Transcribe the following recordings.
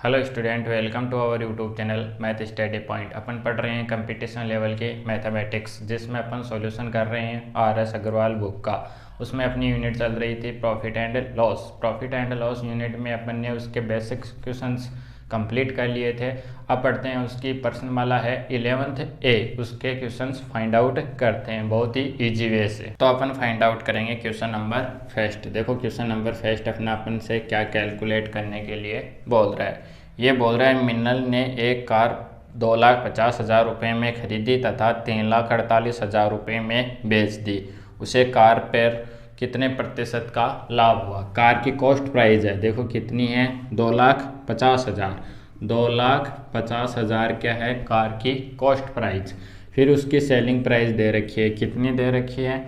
Hello student, welcome to our YouTube channel math study point. अपन पढ़ रहे हैं कंपटीशन लेवल के मैथमेटिक्स, जिसमें अपन सॉल्यूशन कर रहे हैं आर.एस. अग्रवाल बुक का। उसमें अपनी यूनिट चल रही थी profit and loss. Profit and loss unit में अपन ने उसके बेसिक क्वेश्चंस कंप्लीट कर लिए थे। अब पढ़ते हैं, उसकी प्रश्नमाला है 11th ए, उसके क्वेश्चंस फाइंड आउट करते हैं बहुत ही इजी वे से। तो अपन फाइंड आउट करेंगे क्वेश्चन नंबर फर्स्ट। देखो क्वेश्चन नंबर फर्स्ट अपना अपन से क्या कैलकुलेट करने के लिए बोल रहा है। ये बोल रहा है मिन्नल ने एक कार 2,50,000 रुपये में खरीदी तथा 3,48,000 रुपये में बेच दी। उसे कार पर कितने प्रतिशत का लाभ हुआ। कार की कॉस्ट प्राइस है, देखो कितनी है, 2,50,000। 2,50,000 क्या है कार की कॉस्ट प्राइस। फिर उसकी सेलिंग प्राइस दे रखी है, कितनी दे रखी है,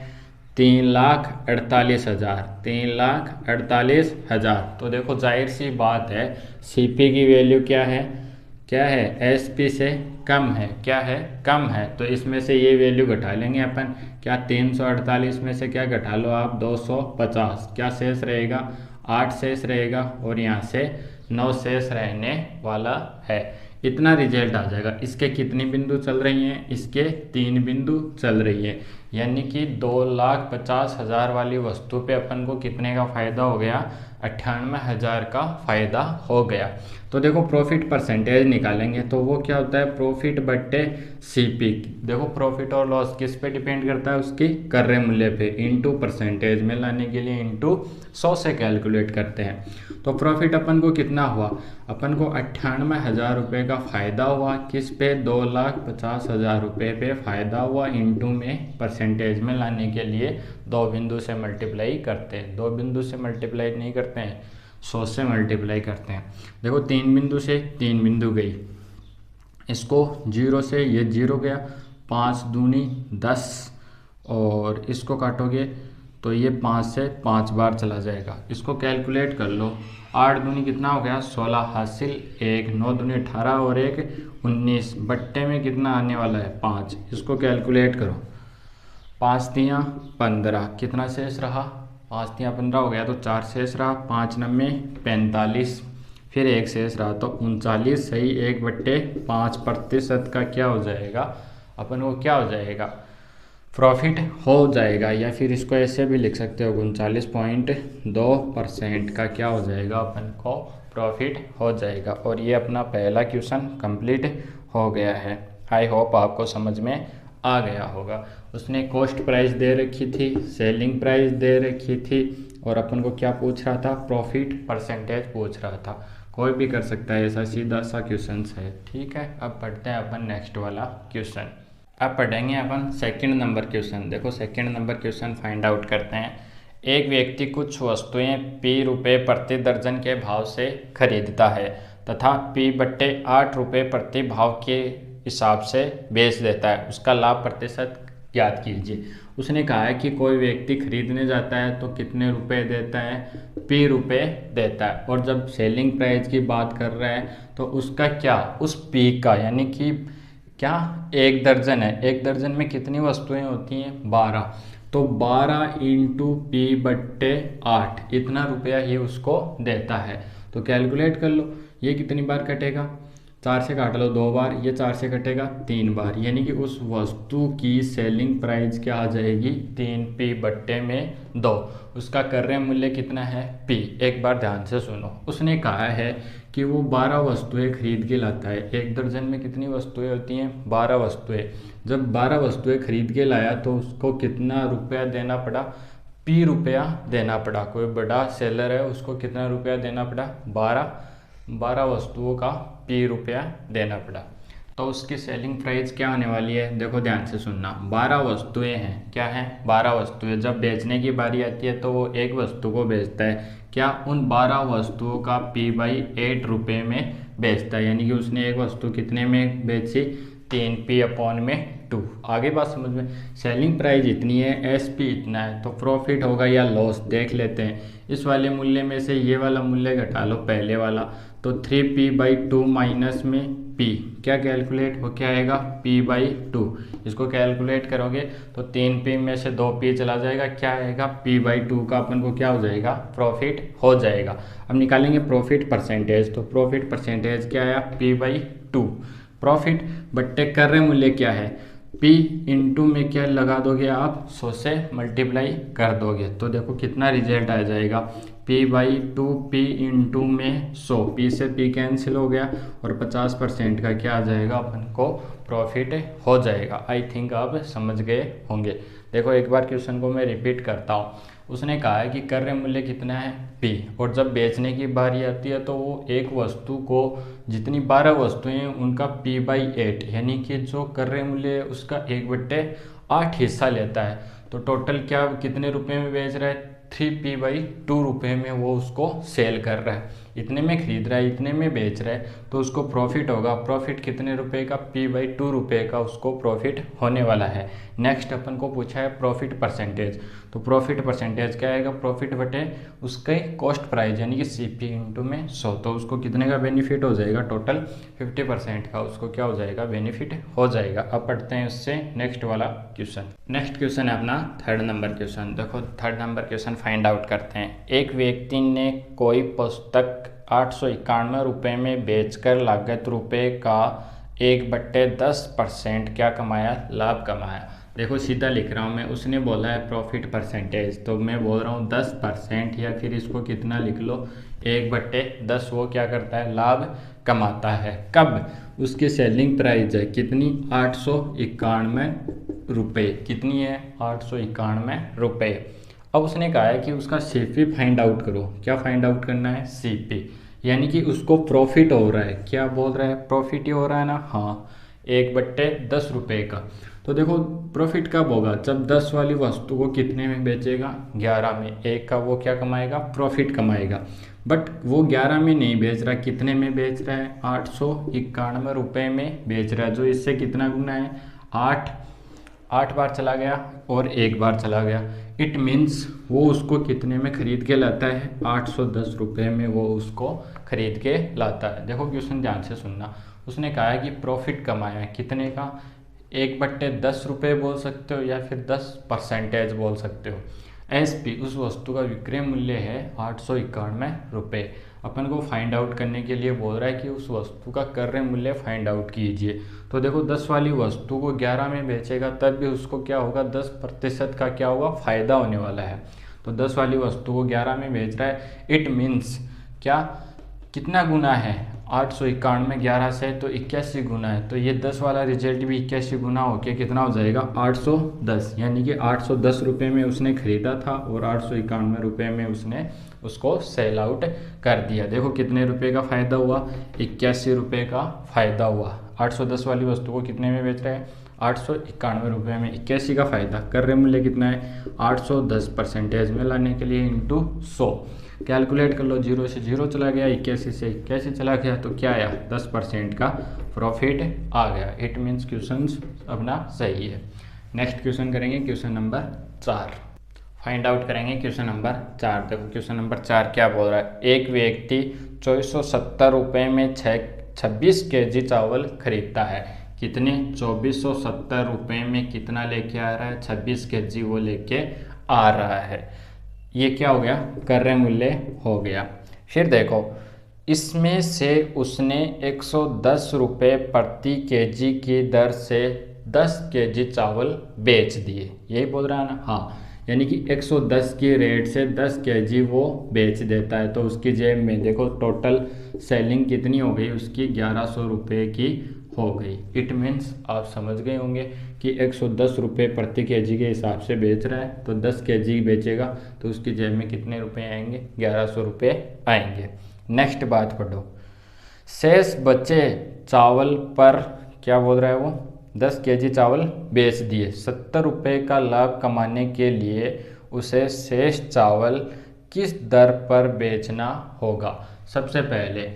3,48,000। 3,48,000। तो देखो जाहिर सी बात है सीपी की वैल्यू क्या है एसपी से कम है, क्या है, कम है। तो इसमें से ये वैल्यू घटा लेंगे अपन। क्या 348 में से क्या घटा लो आप, 250। क्या शेष रहेगा, 8 शेष रहेगा और यहाँ से 9 शेष रहने वाला है। इतना रिजल्ट आ जाएगा। इसके कितनी बिंदु चल रही हैं, इसके 3 बिंदु चल रही है, यानी कि 2,50,000 वाली वस्तु पे अपन को कितने का फ़ायदा हो गया, 98,000 का फ़ायदा हो गया। तो देखो प्रॉफिट परसेंटेज निकालेंगे तो वो क्या होता है, प्रॉफिट बट्टे सीपी। देखो प्रॉफिट और लॉस किस पे डिपेंड करता है, उसकी क्रय मूल्य पे, इनटू परसेंटेज में लाने के लिए इनटू 100 से कैलकुलेट करते हैं। तो प्रॉफिट अपन को कितना हुआ, अपन को 98,000 रुपये का फ़ायदा हुआ। किस पे, 2,50,000 रुपये पे फ़ायदा हुआ, इनटू में परसेंटेज में लाने के लिए 2 बिंदु से मल्टीप्लाई करते हैं। 2 बिंदु से मल्टीप्लाई नहीं करते हैं, 100 से मल्टीप्लाई करते हैं। देखो 3 बिंदु से 3 बिंदु गई, इसको 0 से ये 0 गया, 5 दूनी 10 और इसको काटोगे तो ये 5 से 5 बार चला जाएगा। इसको कैलकुलेट कर लो, 8 दूनी कितना हो गया, 16 हासिल 1, 9 दूनी 18 और 1 19, बट्टे में कितना आने वाला है, 5। इसको कैलकुलेट करो, 5 तियाँ 15, कितना शेष रहा, 5 तियाँ 15 हो गया तो 4 शेष रहा, 5 नम्मे 45, फिर 1 शेष रहा तो 39 सही 1/5 प्रतिशत का क्या हो जाएगा, अपन को क्या हो जाएगा, प्रॉफिट हो जाएगा। या फिर इसको ऐसे भी लिख सकते हो, 39.2% का क्या हो जाएगा, अपन को प्रॉफिट हो जाएगा। और ये अपना पहला क्वेश्चन कंप्लीट हो गया है। आई होप आपको समझ में आ गया होगा। उसने कॉस्ट प्राइस दे रखी थी, सेलिंग प्राइस दे रखी थी और अपन को क्या पूछ रहा था, प्रॉफिट परसेंटेज पूछ रहा था। कोई भी कर सकता है, ऐसा सीधा सा क्वेश्चन है। ठीक है, अब पढ़ते हैं अपन नेक्स्ट वाला क्वेश्चन। अब पढ़ेंगे अपन सेकंड नंबर क्वेश्चन। देखो second number question find out करते हैं। एक व्यक्ति कुछ वस्तुएं P रुपये प्रति दर्जन के भाव से खरीदता है तथा P/8 रुपये प्रति भाव के हिसाब से बेच देता है। उसका लाभ प्रतिशत ज्ञात कीजिए। उसने कहा है कि कोई व्यक्ति खरीदने जाता है तो कितने रुपए देता है, P रुपये देता है। और जब सेलिंग प्राइस की बात कर रहा है तो उसका क्या, उस P का, यानी कि क्या, 1 दर्जन है, 1 दर्जन में कितनी वस्तुएं होती हैं, 12। तो 12 × P/8 इतना रुपया ही उसको देता है। तो कैलकुलेट कर लो, ये कितनी बार कटेगा, 4 से काट लो 2 बार, ये 4 से कटेगा 3 बार, यानी कि उस वस्तु की सेलिंग प्राइस क्या आ जाएगी, 3P/2। उसका क्रय मूल्य कितना है, P। एक बार ध्यान से सुनो, उसने कहा है कि वो 12 वस्तुएं खरीद के लाता है। 1 दर्जन में कितनी वस्तुएं होती हैं, 12 वस्तुएं। जब 12 वस्तुएं खरीद के लाया तो उसको कितना रुपया देना पड़ा, P रुपया देना पड़ा। कोई बड़ा सेलर है, उसको कितना रुपया देना पड़ा, 12 वस्तुओं का P रुपया देना पड़ा। तो उसकी सेलिंग प्राइस क्या होने वाली है, देखो ध्यान से सुनना। 12 वस्तुएं हैं, क्या हैं, 12 वस्तुएं। जब बेचने की बारी आती है तो वो एक वस्तु को बेचता है, क्या, उन 12 वस्तुओं का P/8 रुपये में बेचता है। यानी कि उसने एक वस्तु कितने में बेची, 3P/2। आगे बात समझ में। सेलिंग प्राइस इतनी है, SP इतना है, तो प्रॉफिट होगा या लॉस देख लेते हैं। इस वाले मूल्य में से ये वाला मूल्य घटा लो पहले वाला, तो 3p/2 माइनस में p क्या कैलकुलेट हो क्या आएगा p/2। इसको कैलकुलेट करोगे तो 3p में से 2p चला जाएगा, क्या आएगा p/2 का अपन को क्या हो जाएगा प्रॉफिट हो जाएगा। अब निकालेंगे प्रॉफिट परसेंटेज, तो प्रॉफिट परसेंटेज क्या आया p/2। प्रॉफिट बट्टे कर रहे मूल्य क्या है p इंटू में क्या लगा दोगे आप 100 से मल्टीप्लाई कर दोगे, तो देखो कितना रिजल्ट आ जाएगा p/2 p इंटू में 100, p से p कैंसिल हो गया और 50% का क्या आ जाएगा अपन को प्रॉफिट हो जाएगा। आई थिंक आप समझ गए होंगे। देखो एक बार क्वेश्चन को मैं रिपीट करता हूँ। उसने कहा है कि क्रय मूल्य कितना है p, और जब बेचने की बारी आती है तो वो एक वस्तु को जितनी 12 वस्तुएं हैं उनका p/8 यानी कि जो क्रय मूल्य है उसका 1/8 हिस्सा लेता है। तो टोटल क्या कितने रुपए में बेच रहा है 3p/2 रुपये में वो उसको सेल कर रहा है, इतने में खरीद रहा है इतने में बेच रहा है, तो उसको प्रॉफिट होगा। प्रॉफिट कितने रुपए का p/2 रुपये का उसको प्रॉफिट होने वाला है। नेक्स्ट अपन को पूछा है प्रॉफिट परसेंटेज, तो प्रॉफिट परसेंटेज क्या आएगा प्रॉफिट बटे उसके कॉस्ट प्राइस यानी कि CP इंटू में 100, तो उसको कितने का बेनिफिट हो जाएगा टोटल 50% का उसको क्या हो जाएगा बेनिफिट हो जाएगा। अब पढ़ते हैं उससे नेक्स्ट वाला क्वेश्चन। नेक्स्ट क्वेश्चन है अपना 3rd नंबर क्वेश्चन। देखो 3rd number question find out करते हैं। एक व्यक्ति ने कोई पुस्तक 891 रुपये में बेचकर लागत रुपये का 1/10% क्या कमाया लाभ कमाया। देखो सीधा लिख रहा हूँ मैं, उसने बोला है प्रॉफिट परसेंटेज, तो मैं बोल रहा हूँ 10% या फिर इसको कितना लिख लो 1/10 वो क्या करता है लाभ कमाता है। कब उसकी सेलिंग प्राइस है कितनी 891 रुपये, कितनी है 891 रुपये। अब उसने कहा है कि उसका CP फाइंड आउट करो। क्या फाइंड आउट करना है CP, यानी कि उसको प्रॉफिट हो रहा है, क्या बोल रहा है प्रॉफिट ही हो रहा है ना, हाँ 1/10 रुपये का। तो देखो प्रॉफिट कब होगा जब 10 वाली वस्तु को कितने में बेचेगा 11 में, एक का वो क्या कमाएगा प्रॉफिट कमाएगा। बट वो 11 में नहीं बेच रहा, कितने में बेच रहा है 891 रुपये में बेच रहा है, जो इससे कितना गुना है 8 बार चला गया और 1 बार चला गया। इट मीन्स वो उसको कितने में खरीद के लाता है 810 रुपये में वो उसको खरीद के लाता है। देखो क्वेश्चन ध्यान से सुनना। उसने कहा है कि प्रॉफिट कमाया है कितने का 1/10 रुपये बोल सकते हो या फिर 10% बोल सकते हो। SP उस वस्तु का विक्रय मूल्य है 891 रुपये। अपन को फाइंड आउट करने के लिए बोल रहा है कि उस वस्तु का क्रय मूल्य फाइंड आउट कीजिए। तो देखो 10 वाली वस्तु को 11 में बेचेगा तब भी उसको क्या होगा 10% का क्या होगा फायदा होने वाला है। तो 10 वाली वस्तु को 11 में बेच रहा है, इट मीन्स क्या कितना गुना है 891 11 से तो 81 गुना है, तो ये 10 वाला रिजल्ट भी 81 गुना होके कितना हो जाएगा 810, यानी कि 810 रुपये में उसने खरीदा था और 891 रुपये में उसने उसको सेल आउट कर दिया। देखो कितने रुपए का फ़ायदा हुआ 81 रुपये का फ़ायदा हुआ। 810 वाली वस्तु को कितने में बेच रहा है 891 रुपये में 81 का फ़ायदा। क्रय मूल्य कितना है 810% में लाने के लिए इंटू 100 कैलकुलेट कर लो। 0 से 0 चला गया, 81 से 81 चला गया, तो क्या आया 10% का प्रॉफिट आ गया। इट मीन्स क्वेश्चन अपना सही है। नेक्स्ट क्वेश्चन करेंगे क्वेश्चन नंबर 4। फाइंड आउट करेंगे क्वेश्चन नंबर 4। देखो क्वेश्चन नंबर 4 क्या बोल रहा है। एक व्यक्ति 2470 रुपये में 26 kg चावल खरीदता है। कितने 2470 रुपये में कितना लेके आ रहा है 26 kg वो लेके आ रहा है। ये क्या हो गया क्रय मूल्य हो गया। फिर देखो इसमें से उसने 110 रुपये प्रति केजी की दर से 10 kg चावल बेच दिए, यही बोल रहा है ना, हाँ, यानी कि 110 की रेट से 10 kg वो बेच देता है। तो उसकी जेब में देखो टोटल सेलिंग कितनी हो गई उसकी 1100 रुपये की हो गई। इट मीन्स आप समझ गए होंगे कि 110 रुपये प्रति केजी के हिसाब से बेच रहा है, तो 10 kg बेचेगा तो उसकी जेब में कितने रुपए आएंगे 1100 रुपये आएंगे। नेक्स्ट बात पढ़ो। शेष बचे चावल पर क्या बोल रहा है वो 10 kg चावल बेच दिए। 70 रुपये का लाभ कमाने के लिए उसे शेष चावल किस दर पर बेचना होगा। सबसे पहले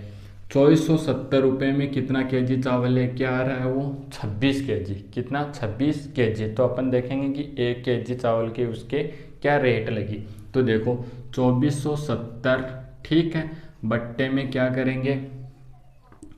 2470 रुपये में कितना केजी चावल लेके आ रहा है वो 26 kg, कितना 26 kg। तो अपन देखेंगे कि 1 kg चावल के उसके क्या रेट लगी। तो देखो 2470 ठीक है, बट्टे में क्या करेंगे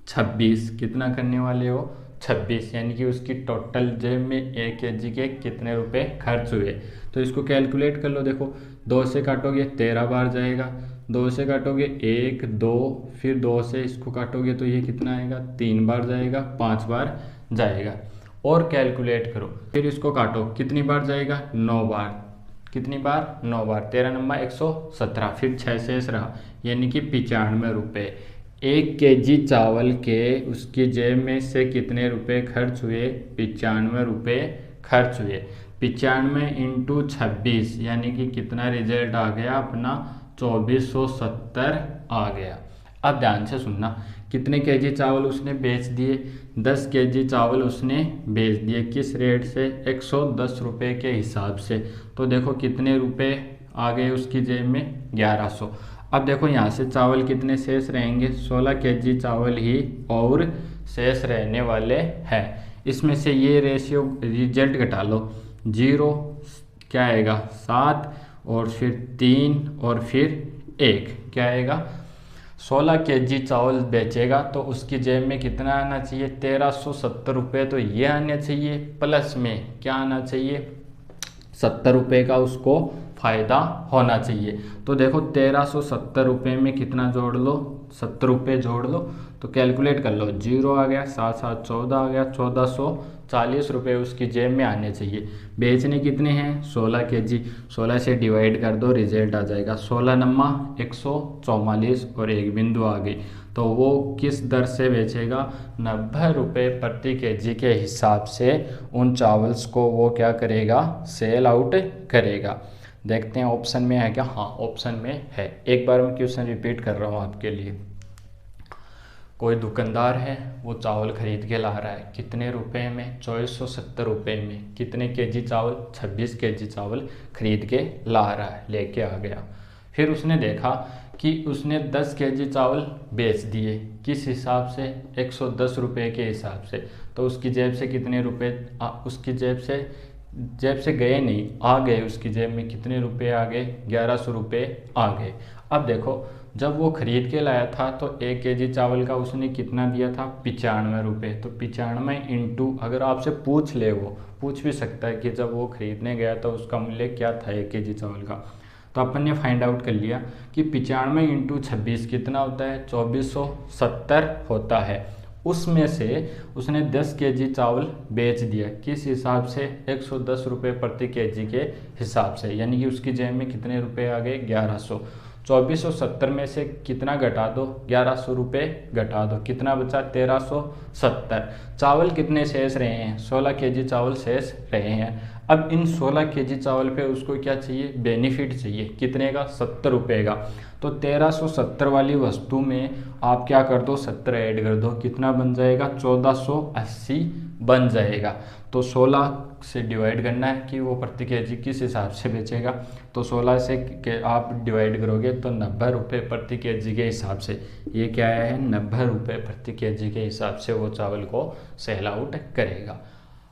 26, कितना करने वाले हो 26, यानी कि उसकी टोटल जेब में 1 kg के कितने रुपए खर्च हुए। तो इसको कैलकुलेट कर लो। देखो 2 से काटोगे 13 बार जाएगा, 2 से काटोगे 1 2, फिर 2 से इसको काटोगे तो ये कितना आएगा 3 बार जाएगा, 5 बार जाएगा। और कैलकुलेट करो, फिर इसको काटो कितनी बार जाएगा 9 बार, कितनी बार 9 बार, 13 नंबर 117, फिर 6 शेष रहा यानी कि 95 रुपये। 1 kg चावल के उसकी जेब में से कितने रुपए खर्च हुए, 95 रुपये खर्च हुए। 95 इंटू 26 यानी कि कितना रिजल्ट आ गया अपना 2470 आ गया। अब ध्यान से सुनना, कितने केजी चावल उसने बेच दिए, 10 केजी चावल उसने बेच दिए, किस रेट से 110 रुपये के हिसाब से। तो देखो कितने रुपए आ गए उसकी जेब में 1100। अब देखो यहाँ से चावल कितने शेष रहेंगे, 16 केजी चावल ही और शेष रहने वाले हैं। इसमें से ये रेशियो रिजल्ट घटा लो, 0 क्या आएगा 7 और फिर 3 और फिर 1 क्या आएगा। 16 केजी चावल बेचेगा तो उसकी जेब में कितना आना चाहिए 1370 रुपये। तो ये आने चाहिए, प्लस में क्या आना चाहिए 70 रुपये का उसको फ़ायदा होना चाहिए। तो देखो 1370 रुपये में कितना जोड़ लो, 70 रुपये जोड़ लो, तो कैलकुलेट कर लो, 0 आ गया, 7 7 14 आ गया, 1440 रुपये उसकी जेब में आने चाहिए। बेचने कितने हैं 16 केजी, 16 से डिवाइड कर दो, रिजल्ट आ जाएगा 16 नम्मा 144 और एक बिंदु आ गई। तो वो किस दर से बेचेगा, 90 रुपये प्रति केजी के हिसाब से उन चावल्स को वो क्या करेगा, सेल आउट करेगा। देखते हैं ऑप्शन में है क्या, हाँ ऑप्शन में है। एक बार मैं क्वेश्चन रिपीट कर रहा हूँ आपके लिए। कोई दुकानदार है, वो चावल खरीद के ला रहा है, कितने रुपए में 2470 रुपये में, कितने केजी चावल 26 केजी चावल खरीद के ला रहा है, लेके आ गया। फिर उसने देखा कि उसने 10 केजी चावल बेच दिए, किस हिसाब से 110 रुपये के हिसाब से। तो उसकी जेब से कितने रुपए, उसकी जेब से गए नहीं, आ गए, उसकी जेब में कितने रुपए आ गए 1100 रुपये आ गए। अब देखो जब वो खरीद के लाया था तो 1 केजी चावल का उसने कितना दिया था 95 रुपये। तो 95 इंटू, अगर आपसे पूछ ले, वो पूछ भी सकता है कि जब वो खरीदने गया तो उसका मूल्य क्या था 1 केजी चावल का। तो अपन ने फाइंड आउट कर लिया कि 95 इंटू 26 कितना होता है 2470 होता है। उसमें से उसने 10 केजी चावल बेच दिया, किस हिसाब से 110 रुपये प्रति केजी के हिसाब से, यानी कि उसकी जेब में कितने रुपए आ गए 1100। 2470 में से कितना घटा दो 1100 रुपये घटा दो, कितना बचा 1370। चावल कितने शेष रहे हैं 16 केजी चावल शेष रहे हैं। अब इन 16 केजी चावल पे उसको क्या चाहिए, बेनिफिट चाहिए, कितने का 70 रुपये का। तो 1370 वाली वस्तु में आप क्या कर दो 70 ऐड कर दो, कितना बन जाएगा 1480 बन जाएगा। तो 16 से डिवाइड करना है कि वो प्रति केजी किस हिसाब से बेचेगा। तो 16 से आप डिवाइड करोगे तो 90 रुपये प्रति केजी के हिसाब से, ये क्या है 90 रुपये प्रति केजी के हिसाब से वो चावल को सेल आउट करेगा।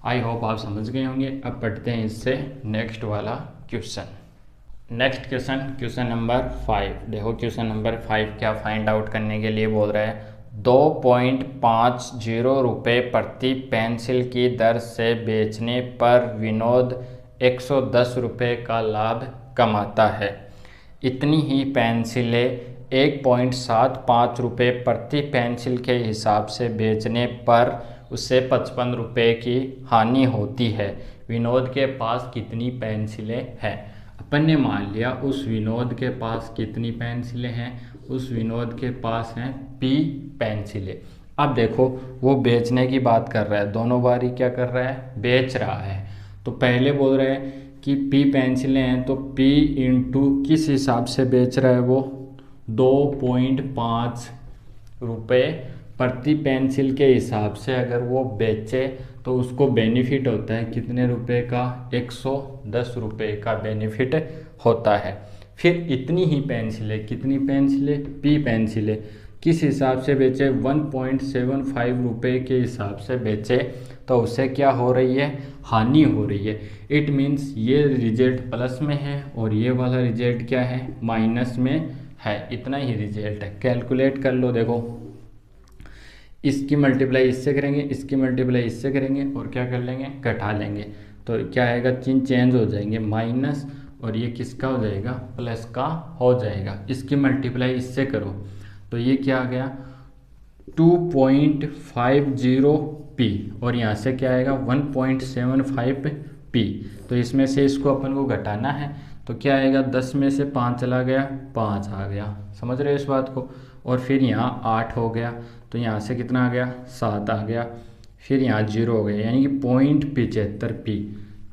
आई होप आप समझ गए होंगे। अब पढ़ते हैं इससे नेक्स्ट वाला क्वेश्चन। Next question number 5। देखो क्वेश्चन नंबर 5 क्या फाइंड आउट करने के लिए बोल रहा है, 2.50 रुपये प्रति पेंसिल की दर से बेचने पर विनोद 110 रुपये का लाभ कमाता है। इतनी ही पेंसिलें 1.75 रुपये प्रति पेंसिल के हिसाब से बेचने पर उससे 55 रुपये की हानि होती है। विनोद के पास कितनी पेंसिलें हैं। अपन ने मान लिया उस विनोद के पास कितनी पेंसिलें हैं, उस विनोद के पास हैं P पेंसिलें। अब देखो वो बेचने की बात कर रहा है, दोनों बारी क्या कर रहा है बेच रहा है। तो पहले बोल रहे हैं कि P पेंसिलें हैं, तो P इंटू किस हिसाब से बेच रहा है वो 2.5 रुपये प्रति पेंसिल के हिसाब से अगर वो बेचे तो उसको बेनिफिट होता है कितने रुपए का 110 रुपये का बेनिफिट होता है। फिर इतनी ही पेंसिलें, कितनी पेंसिलें P पेंसिलें किस हिसाब से बेचे 1.75 रुपये के हिसाब से बेचे, तो उसे क्या हो रही है हानि हो रही है। इट मीन्स ये रिजल्ट प्लस में है और ये वाला रिजल्ट क्या है माइनस में है, इतना ही रिजल्ट है। कैलकुलेट कर लो, देखो इसकी मल्टीप्लाई इससे करेंगे, इसकी मल्टीप्लाई इससे करेंगे और क्या कर लेंगे, घटा लेंगे। तो क्या आएगा, चिन्ह चेंज हो जाएंगे, माइनस और ये किसका हो जाएगा, प्लस का हो जाएगा। इसकी मल्टीप्लाई इससे करो तो ये क्या आ गया 2.50p और यहाँ से क्या आएगा 1.75p। तो इसमें से इसको अपन को घटाना है तो क्या आएगा 10 में से 5 चला गया, 5 आ गया। समझ रहे हो इस बात को। और फिर यहाँ 8 हो गया तो यहाँ से कितना आ गया 7 आ गया, फिर यहाँ 0 हो गया यानी कि 0.75p।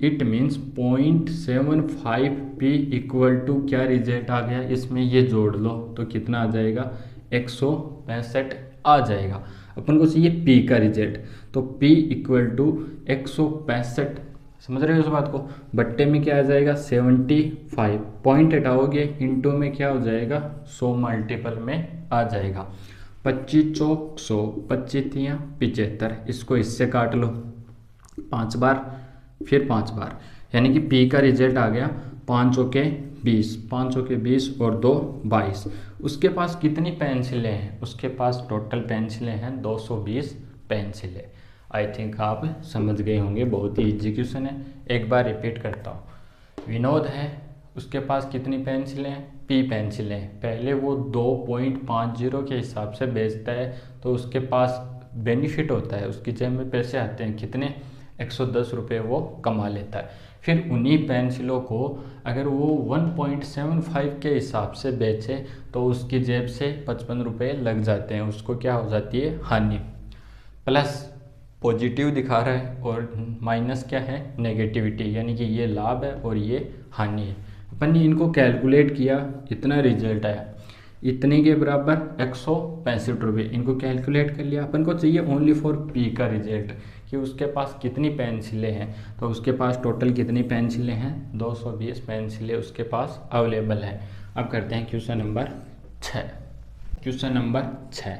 It means 0.75p equal to क्या रिजल्ट आ गया, इसमें ये जोड़ लो तो कितना आ जाएगा 165 आ जाएगा। अपन को चाहिए p का रिजल्ट, तो p इक्वल टू 165। समझ रहे हो इस बात को। बट्टे में क्या आ जाएगा 75, पॉइंट हटाओगे इंटू में क्या हो जाएगा 100 मल्टीपल में आ जाएगा। 25 चौक 100, 25 तियाँ 75, इसको इससे काट लो 5 बार फिर 5 बार, यानी कि p का रिजल्ट आ गया 5 चौके 20, 5 चौके 20 और 2 22। उसके पास कितनी पेंसिलें हैं, उसके पास टोटल पेंसिलें हैं 220 पेंसिलें। आई थिंक आप समझ गए होंगे, बहुत ही इजी क्वेश्चन है। एक बार रिपीट करता हूँ। विनोद है, उसके पास कितनी पेंसिलें हैं, p पेंसिलें हैं। पहले वो 2.50 के हिसाब से बेचता है तो उसके पास बेनिफिट होता है, उसकी जेब में पैसे आते हैं, कितने 110 रुपये वो कमा लेता है। फिर उन्हीं पेंसिलों को अगर वो 1.75 के हिसाब से बेचे तो उसकी जेब से 55 रुपये लग जाते हैं, उसको क्या हो जाती है हानि। प्लस पॉजिटिव दिखा रहा है और माइनस क्या है नेगेटिविटी, यानी कि ये लाभ है और ये हानि है। अपन ने इनको कैलकुलेट किया, इतना रिजल्ट आया, इतने के बराबर 165 रुपये। इनको कैलकुलेट कर लिया। अपन को चाहिए ओनली फॉर p का रिजल्ट कि उसके पास कितनी पेंसिलें हैं। तो उसके पास टोटल कितनी पेंसिलें हैं 220 पेंसिलें उसके पास अवेलेबल है। अब करते हैं क्वेश्चन नंबर 6। क्वेश्चन नंबर 6,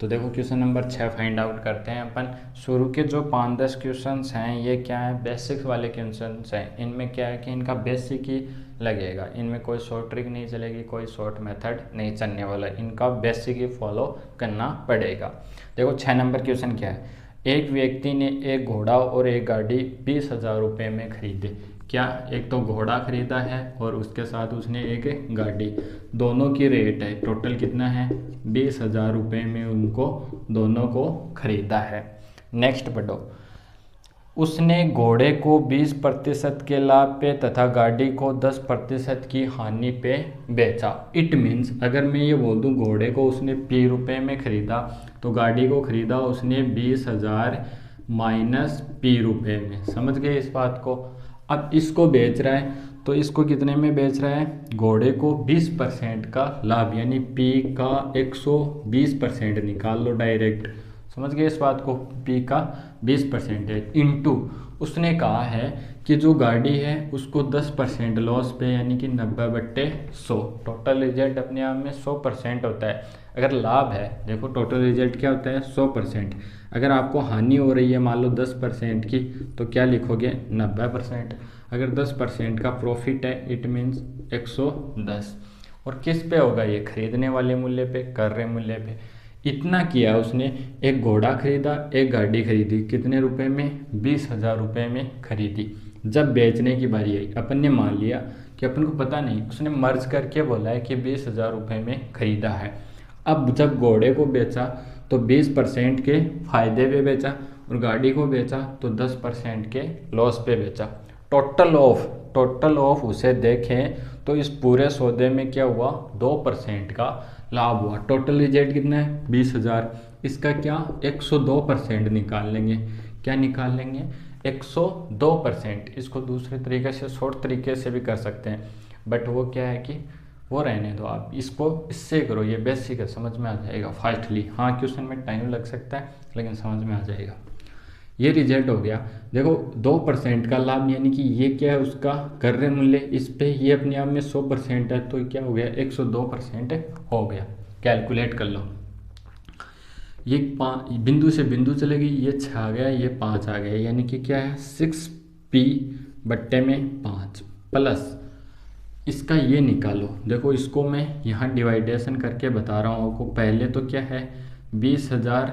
तो देखो क्वेश्चन नंबर 6 फाइंड आउट करते हैं अपन। शुरू के जो 5-10 क्वेश्चंस हैं ये क्या है, बेसिक्स वाले क्वेश्चंस हैं। इनमें क्या है कि इनका बेसिक ही लगेगा, इनमें कोई शॉर्ट ट्रिक नहीं चलेगी, कोई शॉर्ट मेथड नहीं चलने वाला, इनका बेसिक ही फॉलो करना पड़ेगा। देखो 6 नंबर क्वेश्चन क्या है, एक व्यक्ति ने एक घोड़ा और एक गाड़ी 20,000 रुपये में खरीदे। क्या, एक तो घोड़ा खरीदा है और उसके साथ उसने एक गाड़ी, दोनों की रेट है टोटल कितना है 20,000 रुपये में उनको दोनों को खरीदा है। नेक्स्ट पढ़ो, उसने घोड़े को 20% के लाभ पे तथा गाड़ी को 10% की हानि पे बेचा। इट मीन्स अगर मैं ये बोल दूँ घोड़े को उसने p रुपये में खरीदा तो गाड़ी को खरीदा उसने 20,000 माइनस p रुपये में। समझ गए इस बात को। अब इसको बेच रहा है तो इसको कितने में बेच रहा है, घोड़े को 20% का लाभ, यानी p का 120% निकाल लो डायरेक्ट। समझ गए इस बात को। p का 20% है इंटू उसने कहा है कि जो गाड़ी है उसको 10% लॉस पे, यानी कि 90/100। टोटल रिजल्ट अपने आप में 100% होता है। अगर लाभ है, देखो टोटल रिजल्ट क्या होता है 100%। अगर आपको हानि हो रही है मान लो 10% की तो क्या लिखोगे 90%। अगर 10% का प्रॉफिट है इट मीन्स 110। और किस पे होगा ये, खरीदने वाले मूल्य पे, क्रय मूल्य पे। इतना किया उसने, एक घोड़ा खरीदा एक गाड़ी खरीदी, कितने रुपए में 20,000 रुपये में खरीदी। जब बेचने की बारी आई अपन ने मान लिया कि अपन को पता नहीं, उसने मर्ज करके बोला है कि 20,000 रुपये में खरीदा है। अब जब घोड़े को बेचा तो 20% के फायदे पे बेचा और गाड़ी को बेचा तो 10% के लॉस पे बेचा। टोटल ऑफ उसे देखें तो इस पूरे सौदे में क्या हुआ 2% का लाभ हुआ। टोटल रिजल्ट कितना है 20,000। इसका क्या 102% निकाल लेंगे। क्या निकाल लेंगे 102%। इसको दूसरे तरीके से शॉर्ट तरीके से भी कर सकते हैं, बट वो क्या है कि वो रहने दो, आप इसको इससे करो, ये बेसिक है, समझ में आ जाएगा फास्टली। हाँ क्वेश्चन में टाइम लग सकता है लेकिन समझ में आ जाएगा। ये रिजल्ट हो गया। देखो 2% का लाभ, यानी कि ये क्या है उसका क्रय मूल्य, इस पे ये अपने आप में 100% है तो क्या हो गया 102% हो गया। कैलकुलेट कर लो, ये बिंदु से बिंदु चले गई, ये 6 आ गया, ये 5 आ गया, यानी कि क्या है 6p/5 प्लस इसका ये निकालो। देखो इसको मैं यहाँ डिवाइडेशन करके बता रहा हूँ आपको। पहले तो क्या है 20,000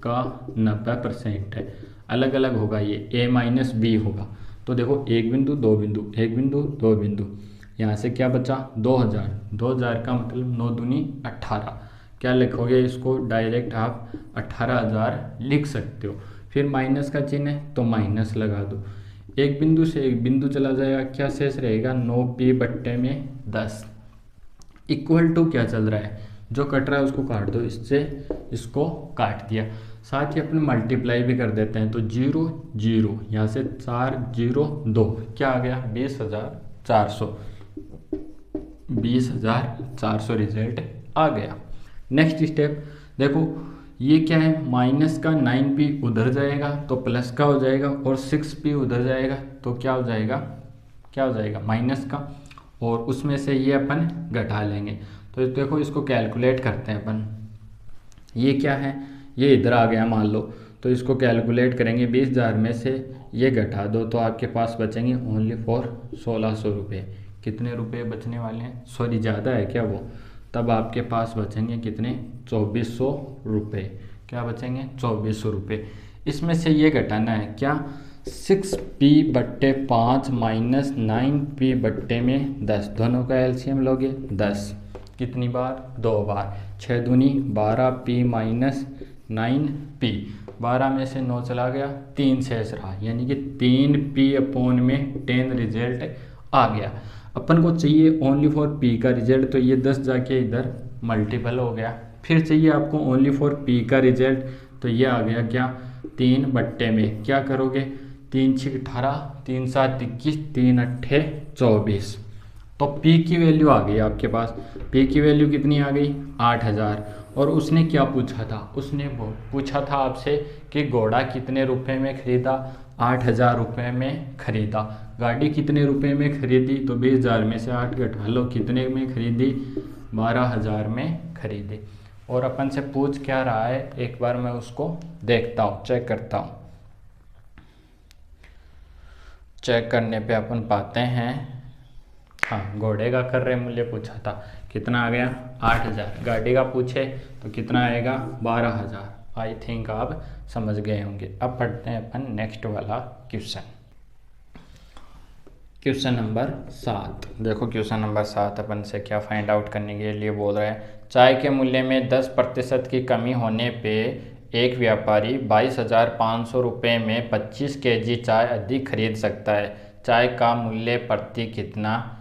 का 90% है, अलग अलग होगा, ये a माइनस बी होगा। तो देखो एक बिंदु दो बिंदु, एक बिंदु दो बिंदु, यहाँ से क्या बचा 2000, 2000 का मतलब 9 दूनी 18, क्या लिखोगे इसको डायरेक्ट आप 18,000 लिख सकते हो। फिर माइनस का चिन्ह है तो माइनस लगा दो, एक बिंदु से एक बिंदु चला जाएगा, क्या शेष रहेगा 9p/10 इक्वल टू क्या चल रहा है, जो कट रहा है उसको काट दो, इससे इसको काट दिया। साथ ही अपने मल्टीप्लाई भी कर देते हैं, तो 0 0 यहाँ से 4 0 2 क्या आ गया 20,400, 20,400 रिजल्ट आ गया। नेक्स्ट स्टेप देखो, ये क्या है माइनस का 9p उधर जाएगा तो प्लस का हो जाएगा, और 6p उधर जाएगा तो क्या हो जाएगा, क्या हो जाएगा माइनस का, और उसमें से ये अपन घटा लेंगे। तो देखो इसको कैलकुलेट करते हैं अपन, ये क्या है ये इधर आ गया मान लो, तो इसको कैलकुलेट करेंगे, 20,000 में से ये घटा दो तो आपके पास बचेंगे ओनली फॉर 1,600 रुपये। कितने रुपए बचने वाले हैं, सॉरी ज़्यादा है क्या वो, तब आपके पास बचेंगे कितने 2,400 रुपये, क्या बचेंगे 2,400 रुपये। इसमें से ये घटाना है क्या 6p/5 माइनस 9p/10, दोनों का एलसीएम लोगे 10, कितनी बार 2 बार, 6 दूनी 12p माइनस 9p, 12 में से 9 चला गया, 3 शेष रहा, यानी कि 3p/10 रिजल्ट आ गया। अपन को चाहिए ओनली फॉर p का रिजल्ट, तो ये 10 जाके इधर मल्टीपल हो गया। फिर चाहिए आपको ओनली फॉर p का रिजल्ट, तो ये आ गया क्या 3/, में क्या करोगे 3 6 18, 3 7 21, 3 8 24, तो p की वैल्यू आ गई आपके पास। p की वैल्यू कितनी आ गई 8,000। और उसने क्या पूछा था, उसने वो पूछा था आपसे कि घोड़ा कितने रुपए में खरीदा, 8,000 रुपये में खरीदा। गाड़ी कितने रुपए में खरीदी, तो 20,000 में से 8 घटा लो, कितने में खरीदी 12,000 में खरीदी। और अपन से पूछ क्या रहा है, एक बार मैं उसको देखता हूँ, चेक करता हूँ। चेक करने पे अपन पाते हैं, हाँ घोड़े का कर रहे मूल्य पूछा था, कितना आ गया 8,000, गाड़ी का पूछे तो कितना आएगा 12,000। आई थिंक आप समझ गए होंगे। अब पढ़ते हैं अपन नेक्स्ट वाला क्वेश्चन, क्वेश्चन नंबर 7। देखो क्वेश्चन नंबर 7 अपन से क्या फाइंड आउट करने के लिए बोल रहे हैं, चाय के मूल्य में 10% की कमी होने पे एक व्यापारी 22,500 रुपये में 25 kg चाय अधिक खरीद सकता है। चाय का मूल्य प्रति कितना,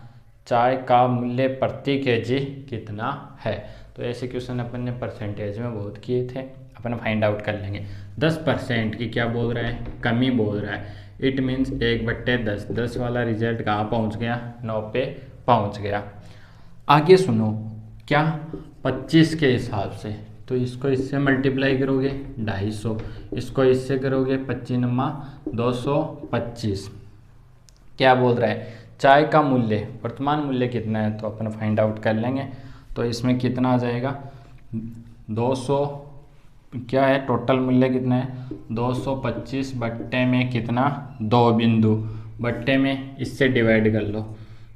चाय का मूल्य प्रति kg कितना है। तो ऐसे क्वेश्चन अपन ने परसेंटेज में बहुत किए थे, अपन फाइंड आउट कर लेंगे। 10% की क्या बोल रहा है, कमी बोल रहा है, इट मीन्स 1/10, 10 वाला रिजल्ट कहाँ पहुँच गया 9 पे पहुँच गया। आगे सुनो, क्या 25 के हिसाब से, तो इसको इससे मल्टीप्लाई करोगे 250, इसको इससे करोगे 25 225। क्या बोल रहा है, चाय का मूल्य वर्तमान मूल्य कितना है, तो अपन फाइंड आउट कर लेंगे। तो इसमें कितना आ जाएगा 200, क्या है टोटल मूल्य कितना है 225 बट्टे में कितना 2 बिंदु, बट्टे में इससे डिवाइड कर लो,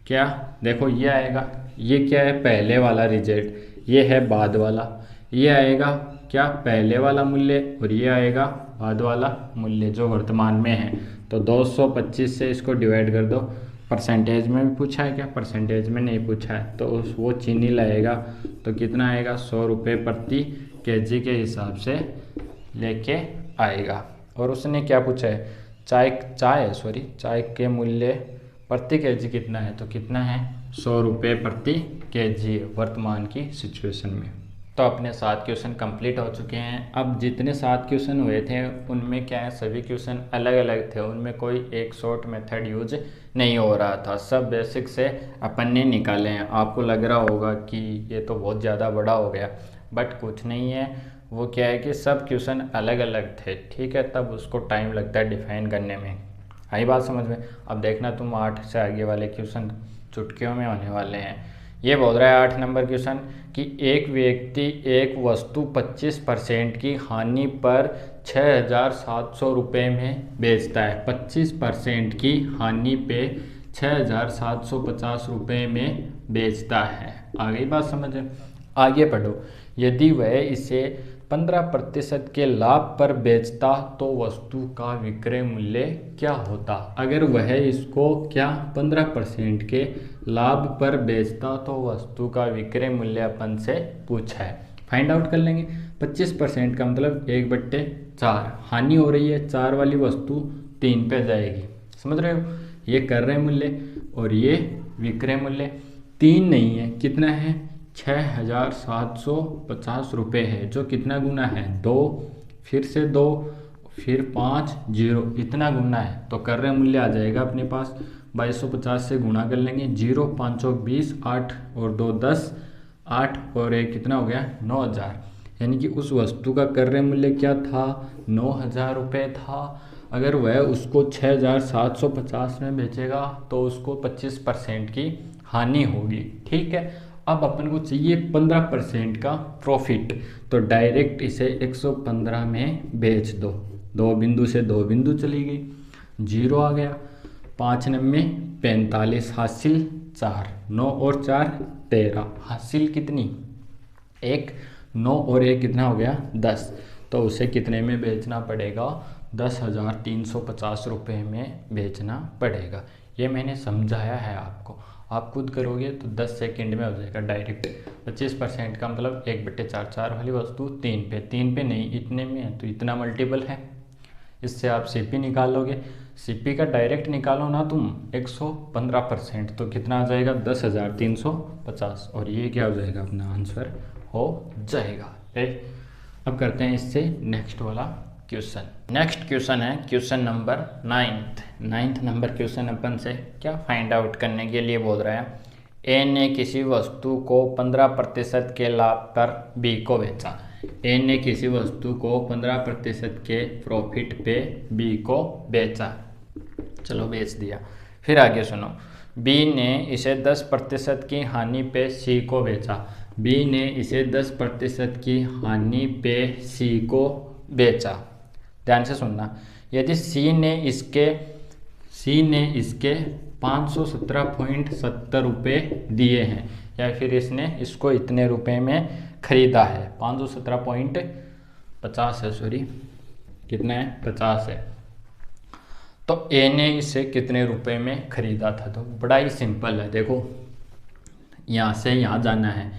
क्या देखो ये आएगा, ये क्या है पहले वाला रिजल्ट, ये है बाद वाला, ये आएगा क्या पहले वाला मूल्य, और ये आएगा बाद वाला मूल्य जो वर्तमान में है। तो 225 से इसको डिवाइड कर दो। परसेंटेज में भी पूछा है क्या, परसेंटेज में नहीं पूछा है, तो वो चीनी लाएगा, तो कितना आएगा 100 रुपये प्रति kg के हिसाब से लेके आएगा। और उसने क्या पूछा है, चाय के मूल्य प्रति kg कितना है, तो कितना है 100 रुपये प्रति kg वर्तमान की सिचुएशन में। तो अपने 7 क्वेश्चन कंप्लीट हो चुके हैं। अब जितने 7 क्वेश्चन हुए थे उनमें क्या है, सभी क्वेश्चन अलग अलग थे, उनमें कोई एक शॉर्ट मेथड यूज नहीं हो रहा था, सब बेसिक से अपन ने निकाले हैं। आपको लग रहा होगा कि ये तो बहुत ज़्यादा बड़ा हो गया, बट कुछ नहीं है, वो क्या है कि सब क्वेश्चन अलग अलग थे, ठीक है, तब उसको टाइम लगता है डिफाइन करने में। आई बात समझ में। अब देखना तुम 8 से आगे वाले क्वेश्चन चुटकियों में होने वाले हैं। ये बोल रहा है 8 नंबर क्वेश्चन कि एक व्यक्ति एक वस्तु 25% की हानि पर 6,700 रुपये में बेचता है। 25% की हानि पे 6,750 रुपये में बेचता है। आगे बात समझ, आगे पढ़ो। यदि वह इसे 15% के लाभ पर बेचता तो वस्तु का विक्रय मूल्य क्या होता। अगर वह इसको क्या 15% के लाभ पर बेचता तो वस्तु का विक्रय मूल्य अपन से पूछा है, फाइंड आउट कर लेंगे। 25% का मतलब 1/4, हानि हो रही है 4 वाली वस्तु 3 पे जाएगी, समझ रहे हो। ये कर रहे मूल्य और ये विक्रय मूल्य 3 नहीं है, कितना है 6,750 रुपये है, जो कितना गुना है 2, फिर से 2, फिर 5 0, इतना गुना है। तो कर रहे मूल्य आ जाएगा अपने पास 2250 से गुणा कर लेंगे, 0 5 20, 8 और 2 10, 8 और 1 कितना हो गया 9000। यानी कि उस वस्तु का कर रहे मूल्य क्या था 9000 रुपये था। अगर वह उसको 6,750 में बेचेगा तो उसको 25% की हानि होगी, ठीक है। अब अपन को चाहिए 15% का प्रॉफिट, तो डायरेक्ट इसे 115 में बेच दो। 2 बिंदु से 2 बिंदु चली गई, 0 आ गया, 5 9 45, हासिल 4, 9 और 4 13, हासिल कितनी 1, 9 और 1 कितना हो गया 10। तो उसे कितने में बेचना पड़ेगा 10,350 रुपये में बेचना पड़ेगा। ये मैंने समझाया है आपको, आप खुद करोगे तो 10 सेकंड में हो जाएगा डायरेक्ट। 25% का मतलब 1/4, 4 वाली वस्तु 3 पे नहीं इतने में है तो इतना मल्टीपल है। इससे आप सीपी निकालोगे, सीपी का डायरेक्ट निकालो ना तुम 115%, तो कितना आ जाएगा 10,350, और ये क्या हो जाएगा अपना आंसर हो जाएगा। अब करते हैं इससे नेक्स्ट वाला क्वेश्चन। नेक्स्ट क्वेश्चन है question number 9th number question अपन से क्या फाइंड आउट करने के लिए बोल रहा है। ए ने किसी वस्तु को 15% के लाभ पर बी को बेचा। ए ने किसी वस्तु को 15% के प्रॉफिट पे बी को बेचा, चलो बेच दिया। फिर आगे सुनो, बी ने इसे 10% की हानि पे सी को बेचा। बी ने इसे 10% की हानि पे सी को बेचा। ध्यान से सुनना, यदि सी ने इसके 517.70 रुपये दिए हैं, या फिर इसने इसको इतने रुपए में खरीदा है, 517.50 है, सॉरी कितना है 50 है। तो ए ने इसे कितने रुपए में खरीदा था। तो बड़ा ही सिंपल है, देखो यहाँ से यहाँ जाना है,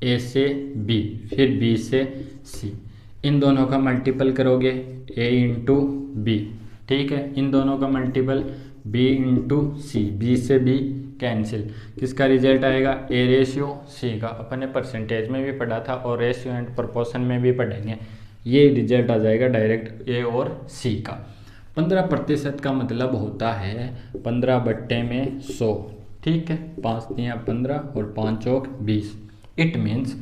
ए से बी फिर बी से सी, इन दोनों का मल्टीपल करोगे ए इंटू बी, ठीक है। इन दोनों का मल्टीपल बी इंटू सी, बी से बी कैंसिल, किसका रिजल्ट आएगा ए रेशियो सी का। अपन ने परसेंटेज में भी पढ़ा था और रेशियो एंड प्रोपोर्शन में भी पढ़ेंगे, ये रिजल्ट आ जाएगा डायरेक्ट ए और सी का। 15% का मतलब होता है 15/100, ठीक है। 5 3 15 और 5 चौक 20। इट मीन्स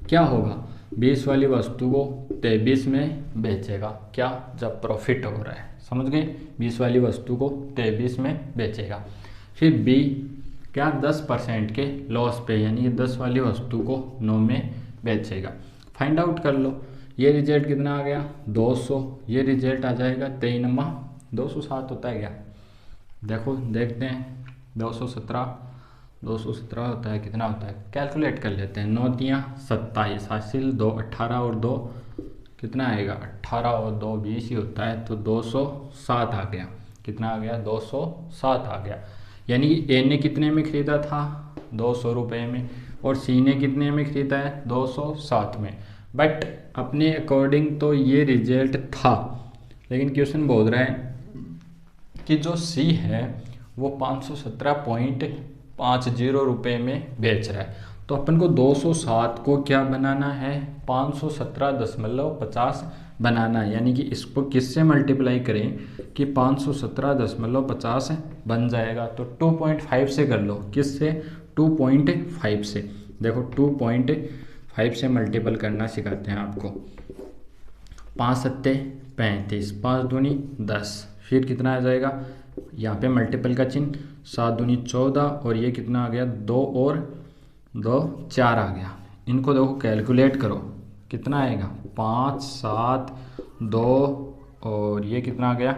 क्या होगा 20 वाली वस्तु को 23 में बेचेगा, क्या जब प्रॉफिट हो रहा है, समझ गए। 20 वाली वस्तु को 23 में बेचेगा। फिर बी क्या 10% के लॉस पे, यानी 10 वाली वस्तु को 9 में बेचेगा। फाइंड आउट कर लो, ये रिजल्ट कितना आ गया 200, ये रिजल्ट आ जाएगा 23 नमा 207 होता है क्या, देखो देखते हैं 217 होता है, कितना होता है कैलकुलेट कर लेते हैं। 9 3 27, हासिल 2 18 और 2 कितना आएगा 18 और 2 20 ही होता है, तो 207 आ गया। कितना आ गया 207 आ गया। यानी कि ए ने कितने में खरीदा था 200 रुपये में, और सी ने कितने में खरीदा है 207 में। बट अपने अकॉर्डिंग तो ये रिजल्ट था, लेकिन क्वेश्चन बोल रहा है कि जो सी है वो 517.50 रुपये में बेच रहा है। तो अपन को 207 को क्या बनाना है 517.50 बनाना है, यानी कि इसको किससे मल्टीप्लाई करें कि 517.50 बन जाएगा। तो 2.5 से कर लो, किससे 2.5 से। देखो 2.5 से मल्टीपल करना सिखाते हैं आपको। 5 7 35, 5 दूनी 10, फिर कितना आ जाएगा यहाँ पे मल्टीपल का चिन्ह, 7 दूनी 14, और ये कितना आ गया 2 और 2 4 आ गया। इनको देखो कैलकुलेट करो कितना आएगा 5 7 2 और ये कितना आ गया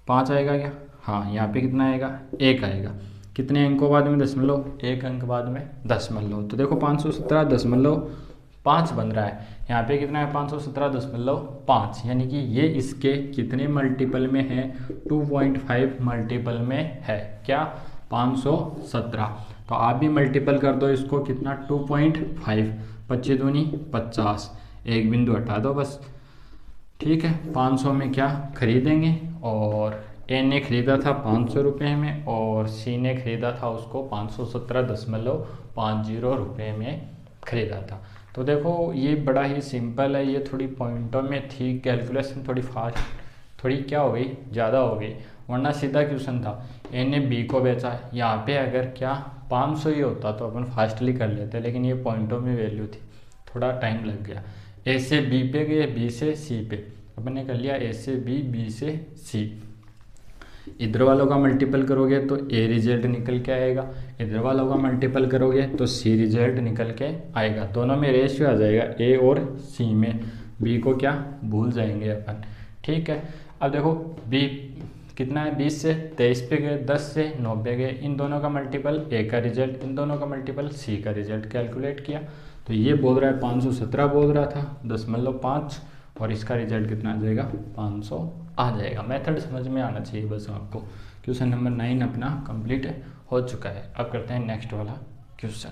5 आएगा क्या, हाँ यहाँ पे कितना आएगा 1 आएगा। कितने अंकों बाद में दशमलव, 1 अंक बाद में दशमलव। तो देखो 517.50 5 बन रहा है। यहाँ पे कितना है 517.5, यानी कि ये इसके कितने मल्टीपल में है, 2.5 मल्टीपल में है क्या, 517। तो आप भी मल्टीपल कर दो इसको, कितना 2.5, 25 दूनी 50, एक बिंदु हटा दो बस। ठीक है, 500 में क्या खरीदेंगे, और ए ने खरीदा था 500 रुपये में और सी ने खरीदा था उसको 517.50 रुपये में खरीदा था। तो देखो ये बड़ा ही सिंपल है, ये थोड़ी पॉइंटों में थी, कैलकुलेशन थोड़ी फास्ट, थोड़ी क्या हो गई, ज़्यादा हो गई, वरना सीधा क्वेश्चन था। ए ने बी को बेचा, यहाँ पे अगर क्या 500 ही होता तो अपन फास्टली कर लेते, लेकिन ये पॉइंटों में वैल्यू थी, थोड़ा टाइम लग गया। ए से बी पे गए, बी से सी पे, अपन ने कर लिया ए से बी, बी से सी। इधर वालों का मल्टीपल करोगे तो ए रिजल्ट निकल के आएगा, इधर वालों का मल्टीपल करोगे तो सी रिजल्ट निकल के आएगा। दोनों में रेशियो आ जाएगा ए और सी में, बी को क्या भूल जाएंगे अपन। ठीक है, अब देखो बी कितना है, 20 से 23 पे गए, 10 से 90 गए, इन दोनों का मल्टीपल ए का रिजल्ट, इन दोनों का मल्टीपल सी का रिजल्ट कैलकुलेट किया। तो ये बोल रहा है 517 बोल रहा था 10.5, और इसका रिजल्ट कितना आ जाएगा 500 आ जाएगा। मेथड समझ में आना चाहिए बस आपको। क्वेश्चन नंबर 9 अपना कंप्लीट हो चुका है। अब करते हैं नेक्स्ट वाला क्वेश्चन।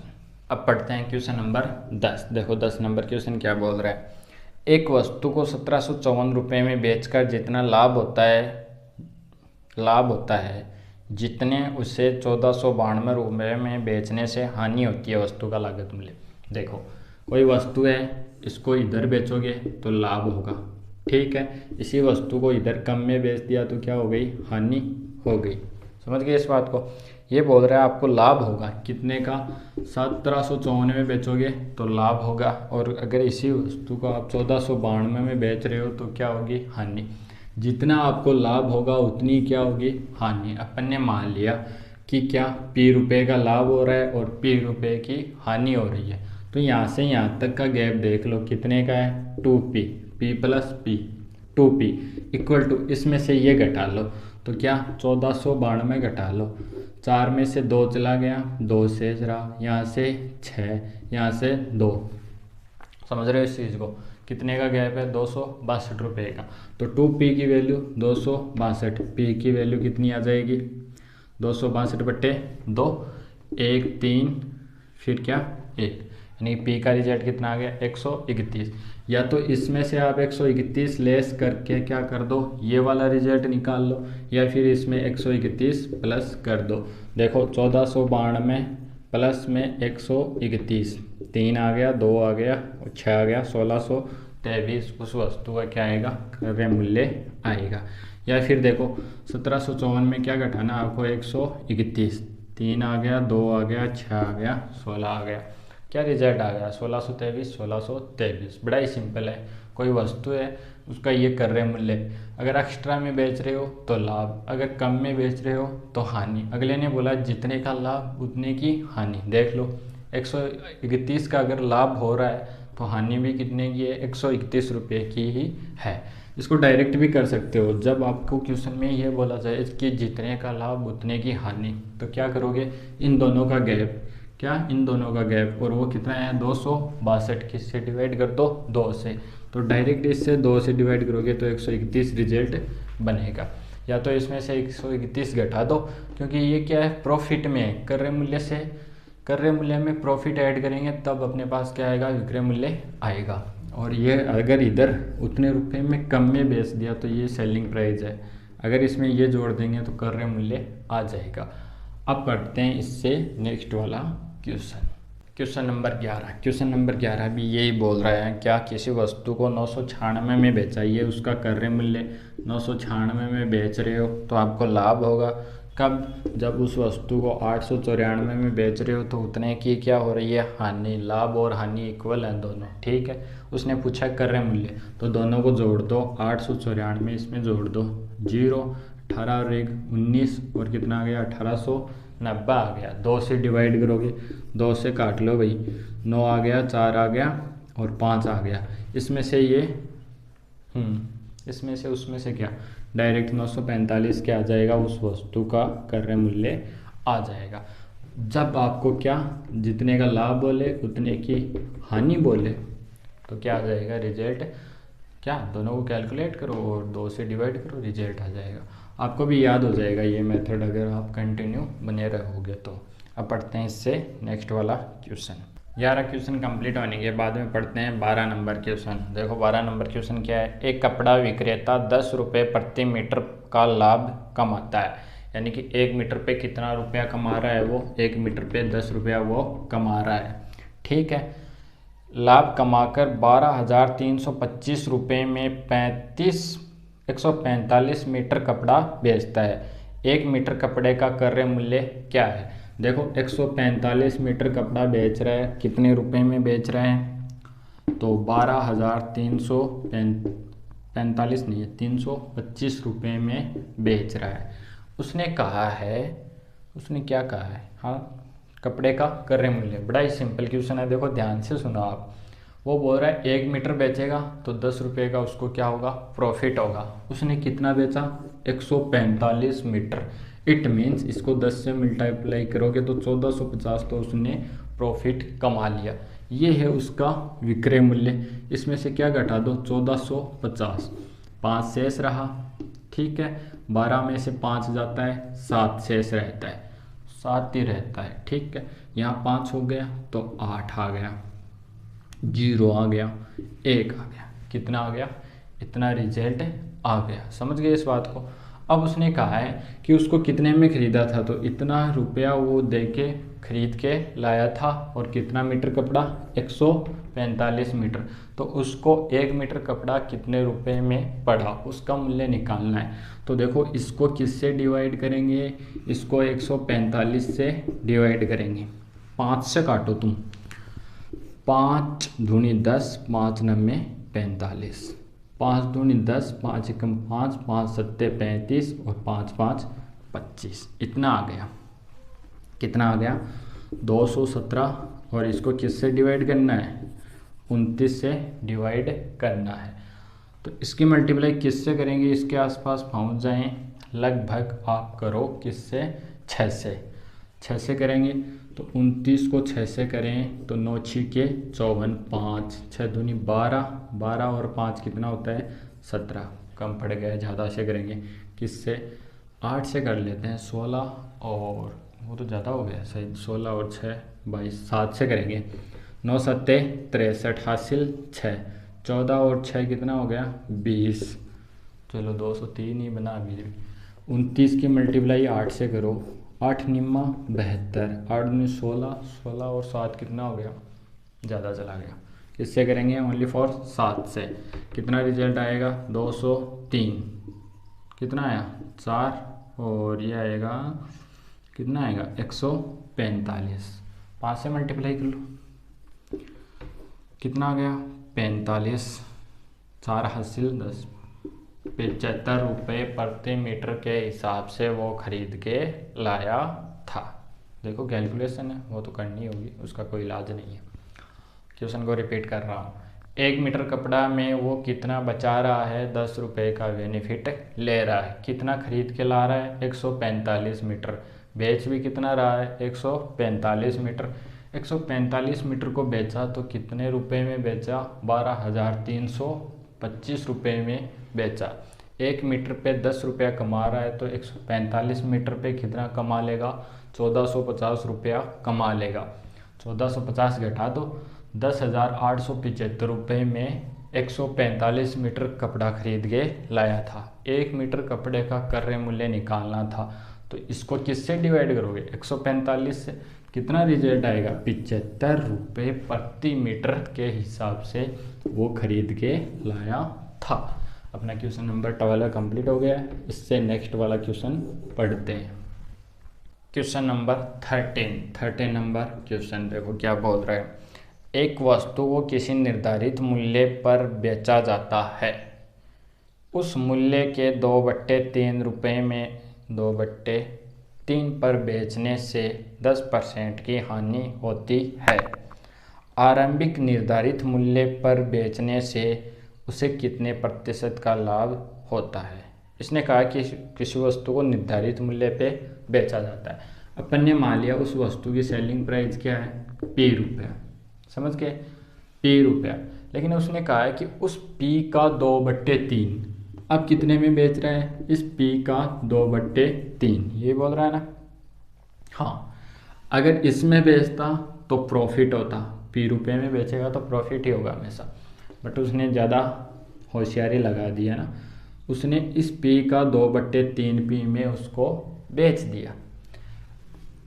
अब पढ़ते हैं क्वेश्चन नंबर 10। देखो 10 नंबर क्वेश्चन क्या बोल रहा है, एक वस्तु को 1754 रुपये में बेचकर जितना लाभ होता है जितने उसे 1492 रुपये में बेचने से हानि होती है वस्तु का लागत मूल्य। देखो कोई वस्तु है, इसको इधर बेचोगे तो लाभ होगा, ठीक है, इसी वस्तु को इधर कम में बेच दिया तो क्या हो गई, हानि हो गई। समझ गए इस बात को। ये बोल रहा है आपको लाभ होगा कितने का, 1754 में बेचोगे तो लाभ होगा, और अगर इसी वस्तु को आप 1492 में बेच रहे हो तो क्या होगी, हानि। जितना आपको लाभ होगा उतनी क्या होगी, हानि। अपन ने मान लिया कि क्या पी रुपये का लाभ हो रहा है और पी रुपये की हानि हो रही है, तो यहाँ से यहाँ तक का गैप देख लो कितने का है, 2p, p plus p, 2p equal to, इसमें से ये घटा लो तो क्या 1492 घटा लो, 4 में से 2 चला गया, 2 शेष रहा, यहाँ से 6, यहाँ से 2। समझ रहे हो इस चीज़ को, कितने का गैप है, 262 रुपये का। तो 2p की वैल्यू 262, p की वैल्यू कितनी आ जाएगी, 262/2, 1 3 फिर क्या 1, यानी p का रिजल्ट कितना आ गया 131। या तो इसमें से आप 131 लेस करके क्या कर दो, ये वाला रिजल्ट निकाल लो, या फिर इसमें 131 प्लस कर दो। देखो 1492 प्लस में 131, 3 आ गया, 2 आ गया, 6 आ गया, 1623 उस वस्तु का क्या आएगा, क्रय मूल्य आएगा। या फिर देखो 1754 में क्या घटाना आपको, 131, 3 आ गया, 2 आ गया, 6 आ गया, 16 आ गया, क्या रिजल्ट आ गया 1623। बड़ा ही सिंपल है। कोई वस्तु है उसका ये क्रय मूल्य, अगर एक्स्ट्रा में बेच रहे हो तो लाभ, अगर कम में बेच रहे हो तो हानि। अगले ने बोला जितने का लाभ उतने की हानि। देख लो 131 का अगर लाभ हो रहा है तो हानि भी कितने की है, 131 रुपये की ही है। इसको डायरेक्ट भी कर सकते हो, जब आपको क्वेश्चन में ये बोला जाए कि जितने का लाभ उतने की हानि, तो क्या करोगे, इन दोनों का गैप, क्या इन दोनों का गैप, और वो कितना है 262, किससे डिवाइड कर दो, 2 से। तो डायरेक्ट इससे 2 से डिवाइड करोगे तो 131 रिजल्ट बनेगा। या तो इसमें से 131 घटा दो, क्योंकि ये क्या है प्रॉफिट में है, क्रय मूल्य से, क्रय मूल्य में प्रॉफिट ऐड करेंगे तब अपने पास क्या आएगा, विक्रय मूल्य आएगा। और ये अगर इधर उतने रुपए में कम में बेच दिया तो ये सेलिंग प्राइस है, अगर इसमें ये जोड़ देंगे तो क्रय मूल्य आ जाएगा। अब पढ़ते हैं इससे नेक्स्ट वाला क्वेश्चन नंबर 11। क्वेश्चन नंबर 11 भी यही बोल रहा है, क्या किसी वस्तु को 996 में बेचा, ये उसका क्रय मूल्य 996 में बेच रहे हो तो आपको लाभ होगा कब, जब उस वस्तु को 894 में बेच रहे हो तो उतने की क्या हो रही है, हानि। लाभ और हानि इक्वल है दोनों, ठीक है। उसने पूछा क्रय मूल्य, तो दोनों को जोड़ दो, 894 इसमें जोड़ दो, 0, 18 और 1 19, और कितना आ गया 1890 आ गया। 2 से डिवाइड करोगे, 2 से काट लो भाई, 9 आ गया, 4 आ गया और 5 आ गया। इसमें से ये इसमें से उसमें से क्या, डायरेक्ट 945 क्या आ जाएगा, उस वस्तु का क्रय मूल्य आ जाएगा। जब आपको क्या जितने का लाभ बोले उतने की हानि बोले तो क्या आ जाएगा रिजल्ट, क्या दोनों को कैलकुलेट करो और 2 से डिवाइड करो, रिजल्ट आ जाएगा। आपको भी याद हो जाएगा ये मेथड अगर आप कंटिन्यू बने रहोगे तो। अब पढ़ते हैं इससे नेक्स्ट वाला क्वेश्चन। 11 क्वेश्चन कंप्लीट होने के बाद में पढ़ते हैं 12 नंबर क्वेश्चन। देखो 12 नंबर क्वेश्चन क्या है। एक कपड़ा विक्रेता 10 रुपये प्रति मीटर का लाभ कमाता है, यानी कि 1 मीटर पे कितना रुपया कमा रहा है वो, 1 मीटर पे 10 रुपया वो कमा रहा है, ठीक है। लाभ कमाकर 12,325 रुपये में 145 मीटर कपड़ा बेचता है। 1 मीटर कपड़े का क्रय मूल्य क्या है। देखो 145 मीटर कपड़ा बेच रहा है, कितने रुपए में बेच रहा है, तो 12,345 नहीं है 325 रुपये में बेच रहा है। उसने कहा है, उसने क्या कहा है, हाँ कपड़े का क्रय मूल्य। बड़ा ही सिंपल क्वेश्चन है, देखो ध्यान से सुनो आप। वो बोल रहा है 1 मीटर बेचेगा तो 10 रुपये का उसको क्या होगा, प्रॉफिट होगा। उसने कितना बेचा, 145 मीटर। इट मीन्स इसको 10 से मल्टीप्लाई करोगे तो 1450 तो उसने प्रॉफिट कमा लिया। ये है उसका विक्रय मूल्य। इसमें से क्या घटा दो, 1450, 5 शेष रहा, ठीक है। 12 में से 5 जाता है, 7 शेष रहता है, 7 ही रहता है, ठीक है। यहाँ 5 हो गया तो 8 आ गया, 0 आ गया, 1 आ गया, कितना आ गया, इतना रिजल्ट आ गया। समझ गए इस बात को। अब उसने कहा है कि उसको कितने में ख़रीदा था, तो इतना रुपया वो दे के खरीद के लाया था, और कितना मीटर कपड़ा, 145 मीटर। तो उसको 1 मीटर कपड़ा कितने रुपए में पड़ा, उसका मूल्य निकालना है। तो देखो इसको किससे डिवाइड करेंगे, इसको 145 से डिवाइड करेंगे। 5 से काटो तुम, 5 दूनी 10, 5 नम्मे 45, 5 दूनी 10, 5 एकम 5, 5 सत्ते 35 और 5 5 25, इतना आ गया। कितना आ गया, 217। और इसको किससे डिवाइड करना है, 29 से डिवाइड करना है। तो इसकी मल्टीप्लाई किससे करेंगे, इसके आसपास पहुंच जाएं, लगभग आप करो किससे, 6 से। 6 से करेंगे तो 29 को 6 से करें तो 9 छीके 54, 5 6 दूनी 12, 12 और 5 कितना होता है, 17। कम पड़ गया, ज़्यादा से करेंगे किससे, 8 से कर लेते हैं, 16 और वो तो ज़्यादा हो गया सही, 16 और 6 22, 7 से करेंगे, 9 सत्ते 63 हासिल 6, 14 और 6 कितना हो गया, 20। चलो 203 ही बना अभी। 29 की मल्टीप्लाई 8 से करो, 8 निम्मा 72, 8 दूनी 16, 16 और 7 कितना हो गया, ज़्यादा चला गया। किससे करेंगे, ओनली फॉर 7 से। कितना रिजल्ट आएगा, 203। कितना आया, 4 और ये आएगा कितना आएगा, 145। 5 से मल्टीप्लाई कर लो, कितना आ गया, 45, 4 हासिल 10, 75 रुपये प्रति मीटर के हिसाब से वो खरीद के लाया था। देखो कैलकुलेशन है वो तो करनी होगी, उसका कोई इलाज नहीं है। क्वेश्चन को रिपीट कर रहा हूँ। 1 मीटर कपड़ा में वो कितना बचा रहा है, 10 रुपये का बेनिफिट ले रहा है। कितना खरीद के ला रहा है, 145 मीटर। बेच भी कितना रहा है, 145 मीटर। 145 मीटर को बेचा तो कितने रुपए में बेचा, 12,325 रुपये में बेचा। 1 मीटर पे 10 रुपया कमा रहा है तो 145 मीटर पे कितना कमा लेगा, 1450 रुपया कमा लेगा। 1450 घटा दो, 10,875 रुपये में 145 मीटर कपड़ा खरीद के लाया था। 1 मीटर कपड़े का क्रय मूल्य निकालना था, तो इसको किससे डिवाइड करोगे, 145 से। कितना रिजल्ट आएगा, 75 रुपये प्रति मीटर के हिसाब से वो खरीद के लाया था। अपना क्वेश्चन नंबर 12 कंप्लीट हो गया है। इससे नेक्स्ट वाला क्वेश्चन पढ़ते हैं। क्वेश्चन नंबर 13 नंबर क्वेश्चन देखो क्या बोल रहा है। एक वस्तु को किसी निर्धारित मूल्य पर बेचा जाता है। उस मूल्य के 2/3 रुपये में 2/3 पर बेचने से 10% की हानि होती है। आरंभिक निर्धारित मूल्य पर बेचने से उसे कितने प्रतिशत का लाभ होता है। इसने कहा कि किसी वस्तु को निर्धारित मूल्य पे बेचा जाता है। अपन ने मान लिया उस वस्तु की सेलिंग प्राइस क्या है, P रुपया, समझ गए, P रुपया। लेकिन उसने कहा है कि उस P का 2/3 अब कितने में बेच रहा है, इस P का 2/3, ये बोल रहा है ना। हाँ, अगर इसमें बेचता तो प्रॉफिट होता, P रुपये में बेचेगा तो प्रॉफिट ही होगा हमेशा, बट उसने ज़्यादा होशियारी लगा दी है ना, उसने इस P का 2/3 P में उसको बेच दिया।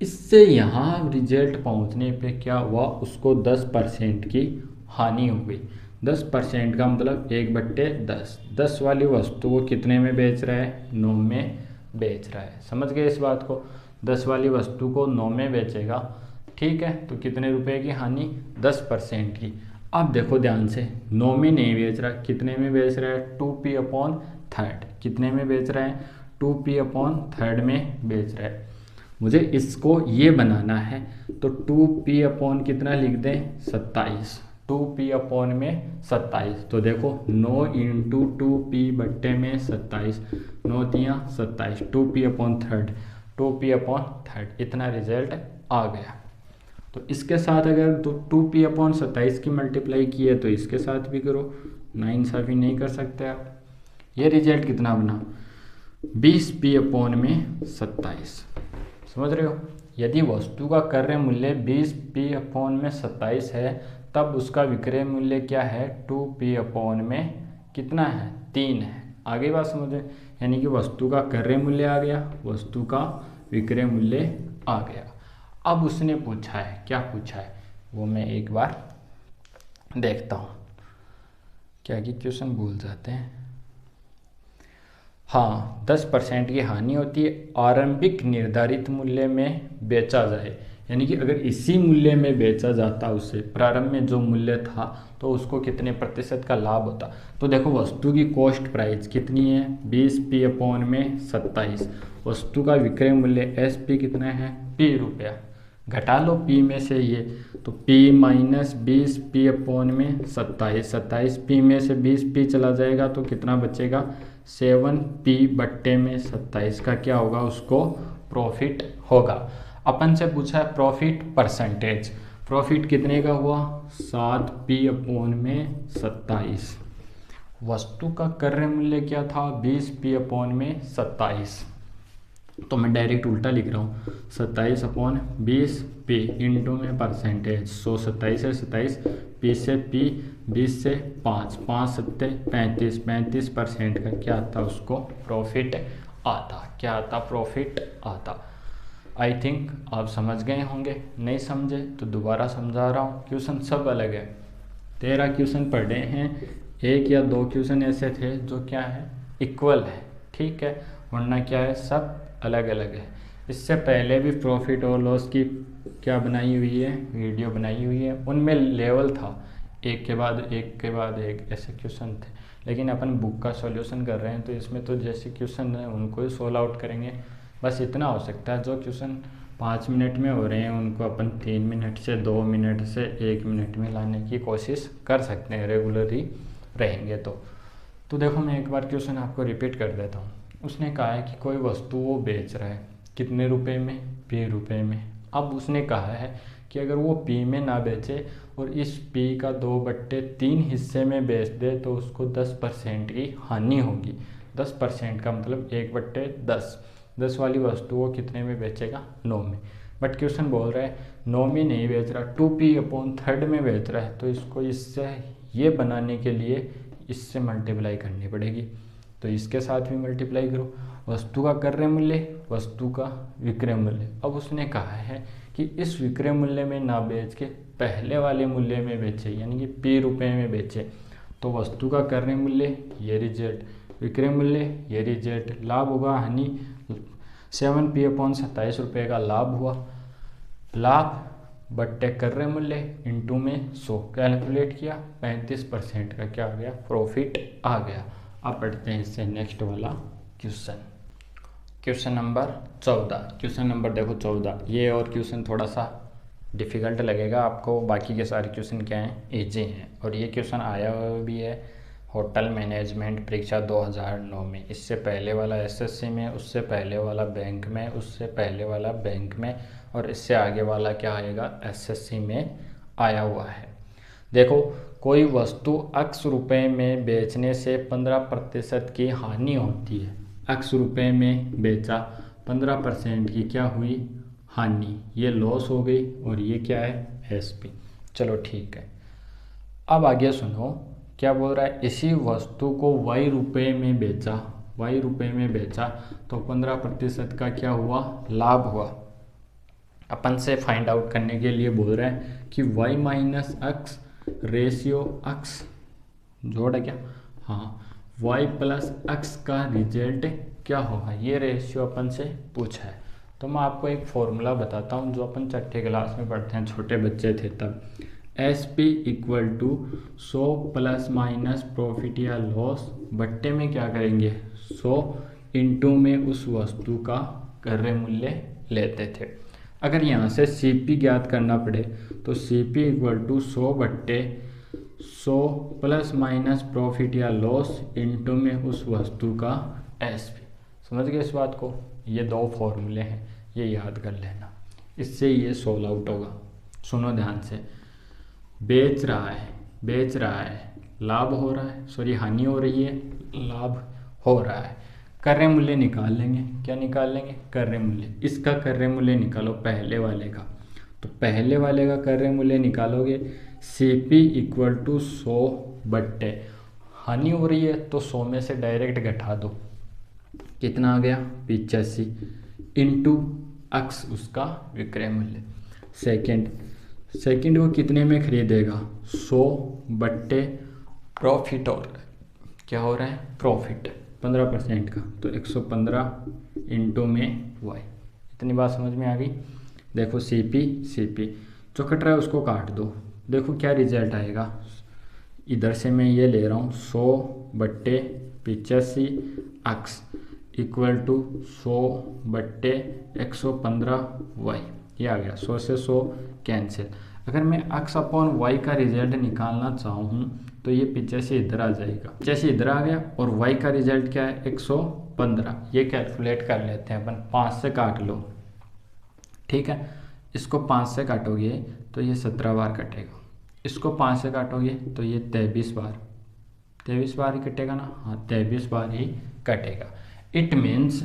इससे यहाँ रिजल्ट पहुँचने पे क्या हुआ, उसको 10% की हानि हो गई। 10% का मतलब 1/10, 10 वाली वस्तु को कितने में बेच रहा है, 9 में बेच रहा है। समझ गए इस बात को, 10 वाली वस्तु को 9 में बेचेगा, ठीक है, तो कितने रुपए की हानि, 10% की। अब देखो ध्यान से, 9 में नहीं बेच रहा, कितने में बेच रहा है, 2p/3, कितने में बेच रहा है, 2p/3 में बेच रहा है। मुझे इसको ये बनाना है तो 2p/ कितना लिख दें, 27, 2p/ में 27, तो देखो 9 × 2p में 27, 9 तियाँ 27, 2p/3, 2p/3, इतना रिजल्ट आ गया। तो इसके साथ अगर तो 2p/27 की मल्टीप्लाई की है तो इसके साथ भी करो, नाइंसाफ़ी नहीं कर सकते आप। ये रिजल्ट कितना बना, 20p/ में 27। समझ रहे हो, यदि वस्तु का क्रय मूल्य 20p/ में 27 है, तब उसका विक्रय मूल्य क्या है, 2p/ में कितना है, 3 है। आगे बात समझे, यानी कि वस्तु का क्रय मूल्य आ गया, वस्तु का विक्रय मूल्य आ गया। अब उसने पूछा है, क्या पूछा है वो मैं एक बार देखता हूँ, क्या कि क्वेश्चन भूल जाते हैं। हाँ, 10% की हानि होती है, आरंभिक निर्धारित मूल्य में बेचा जाए, यानी कि अगर इसी मूल्य में बेचा जाता, उससे प्रारंभ में जो मूल्य था, तो उसको कितने प्रतिशत का लाभ होता। तो देखो वस्तु की कॉस्ट प्राइस कितनी है, 20p/ में 27, वस्तु का विक्रय मूल्य SP कितना है, P रुपया, घटा लो P में से ये, तो P - 20p/ में 27, 27p में से 20p चला जाएगा तो कितना बचेगा, 7p/ में 27 का क्या होगा, उसको प्रॉफिट होगा। अपन से पूछा है प्रॉफिट परसेंटेज, प्रॉफिट कितने का हुआ, 7p/ में 27, वस्तु का क्रय मूल्य क्या था, 20p/ में 27, तो मैं डायरेक्ट उल्टा लिख रहा हूँ, 27/20p इंटू में परसेंटेज, 27 से 27, P से P, 20 से 5, 5 सत्ते 35, 35% का क्या आता, उसको प्रॉफिट आता, क्या आता, प्रॉफिट आता। आई थिंक आप समझ गए होंगे, नहीं समझे तो दोबारा समझा रहा हूँ, क्वेश्चन सब अलग है। 13 क्वेश्चन पढ़े हैं, 1 या 2 क्वेश्चन ऐसे थे जो क्या है, इक्वल है, ठीक है, वरना क्या है, सब अलग अलग है। इससे पहले भी प्रॉफिट और लॉस की क्या बनाई हुई है, वीडियो बनाई हुई है, उनमें लेवल था, एक के बाद एक के बाद एक ऐसे क्वेश्चन थे, लेकिन अपन बुक का सॉल्यूशन कर रहे हैं तो इसमें तो जैसे क्वेश्चन है उनको ही सोल्व आउट करेंगे। बस इतना हो सकता है, जो क्वेश्चन 5 मिनट में हो रहे हैं उनको अपन 3 मिनट से 2 मिनट से 1 मिनट में लाने की कोशिश कर सकते हैं, रेगुलर ही रहेंगे तो देखो मैं एक बार क्वेश्चन आपको रिपीट कर देता हूँ। उसने कहा है कि कोई वस्तु वो बेच रहा है, कितने रुपए में, P रुपए में। अब उसने कहा है कि अगर वो P में ना बेचे और इस P का 2/3 हिस्से में बेच दे तो उसको 10% की हानि होगी। 10% का मतलब 1/10, 10 वाली वस्तु वो कितने में बेचेगा, 9 में। बट क्वेश्चन बोल रहा है 9 में नहीं बेच रहा, 2p/3 में बेच रहा है, तो इसको इससे ये बनाने के लिए इससे मल्टीप्लाई करनी पड़ेगी, तो इसके साथ भी मल्टीप्लाई करो। वस्तु का क्रय मूल्य, वस्तु का विक्रय मूल्य। अब उसने कहा है कि इस विक्रय मूल्य में ना बेच के पहले वाले मूल्य में बेचे, यानी कि P रुपये में बेचे, तो वस्तु का क्रय मूल्य ये रिजल्ट, विक्रय मूल्य ये रिजल्ट, लाभ होगा हानि, 7p/27 रुपये का लाभ हुआ, लाभ बट्टे क्रय मूल्य इंटू में 100 कैलकुलेट किया, 35% का क्या आ गया, प्रॉफिट आ गया। अब पढ़ते हैं इससे नेक्स्ट वाला question, question number 14। Question number देखो 14, ये और क्वेश्चन थोड़ा सा डिफ़िकल्ट लगेगा आपको, बाकी के सारे क्वेश्चन क्या हैं, इजी हैं। और ये क्वेश्चन आया हुआ भी है होटल मैनेजमेंट परीक्षा 2009 में, इससे पहले वाला SSC में, उससे पहले वाला बैंक में, उससे पहले वाला बैंक में, और इससे आगे वाला क्या आएगा, SSC में आया हुआ है। देखो कोई वस्तु x रुपए में बेचने से 15% की हानि होती है। x रुपए में बेचा, 15% की क्या हुई, हानि, ये लॉस हो गई और ये क्या है, SP। चलो ठीक है, अब आगे सुनो क्या बोल रहा है। इसी वस्तु को y रुपए में बेचा, y रुपए में बेचा तो 15% का क्या हुआ, लाभ हुआ। अपन से फाइंड आउट करने के लिए बोल रहा है कि y minus x ratio x जोड़ है क्या, हाँ, y प्लस एक्स का रिजल्ट क्या होगा, ये रेशियो अपन से पूछा है। तो मैं आपको एक फॉर्मूला बताता हूँ जो अपन छठे क्लास में पढ़ते हैं, छोटे बच्चे थे तब। SP equal to 100 plus minus profit या लॉस बट्टे में क्या करेंगे, 100 इंटू में उस वस्तु का क्रय मूल्य लेते थे। अगर यहाँ से CP ज्ञात करना पड़े तो CP इक्वल टू 100 बट्टे 100 प्लस माइनस प्रॉफिट या लॉस इंटू में उस वस्तु का SP। समझ गए इस बात को, ये दो फॉर्मूले हैं, ये याद कर लेना, इससे ये सोल्व आउट होगा। सुनो ध्यान से, बेच रहा है, लाभ हो रहा है, सॉरी हानि हो रही है, लाभ हो रहा है। क्रय मूल्य निकाल लेंगे, क्या निकाल लेंगे, क्रय मूल्य। इसका क्रय मूल्य निकालो पहले वाले का, तो पहले वाले का क्रय मूल्य निकालोगे, CP इक्वल टू 100 बट्टे, हानि हो रही है तो 100 में से डायरेक्ट घटा दो, कितना आ गया 85, इंटू x उसका विक्रय मूल्य। सेकंड वो कितने में खरीदेगा, 100 बट्टे प्रॉफिट, और क्या हो रहा है, प्रॉफिट 15% का, तो 115 इंटू में y। इतनी बात समझ में आ गई। देखो CP जो कट रहा है उसको काट दो, देखो क्या रिजल्ट आएगा। इधर से मैं ये ले रहा हूँ 100 बट्टे 85 x इक्वल टू 100 बट्टे 115 y, ये आ गया। 100 से 100 कैंसिल। अगर मैं x अपॉन y का रिजल्ट निकालना चाहूँ तो ये पीछे से इधर आ जाएगा, जैसे इधर आ गया, और y का रिजल्ट क्या है 115। ये कैलकुलेट कर लेते हैं अपन, 5 से काट लो, ठीक है। इसको 5 से काटोगे तो ये 17 बार कटेगा, इसको 5 से काटोगे तो ये 23 बार ही कटेगा ना, हाँ 23 बार ही कटेगा। इट मीन्स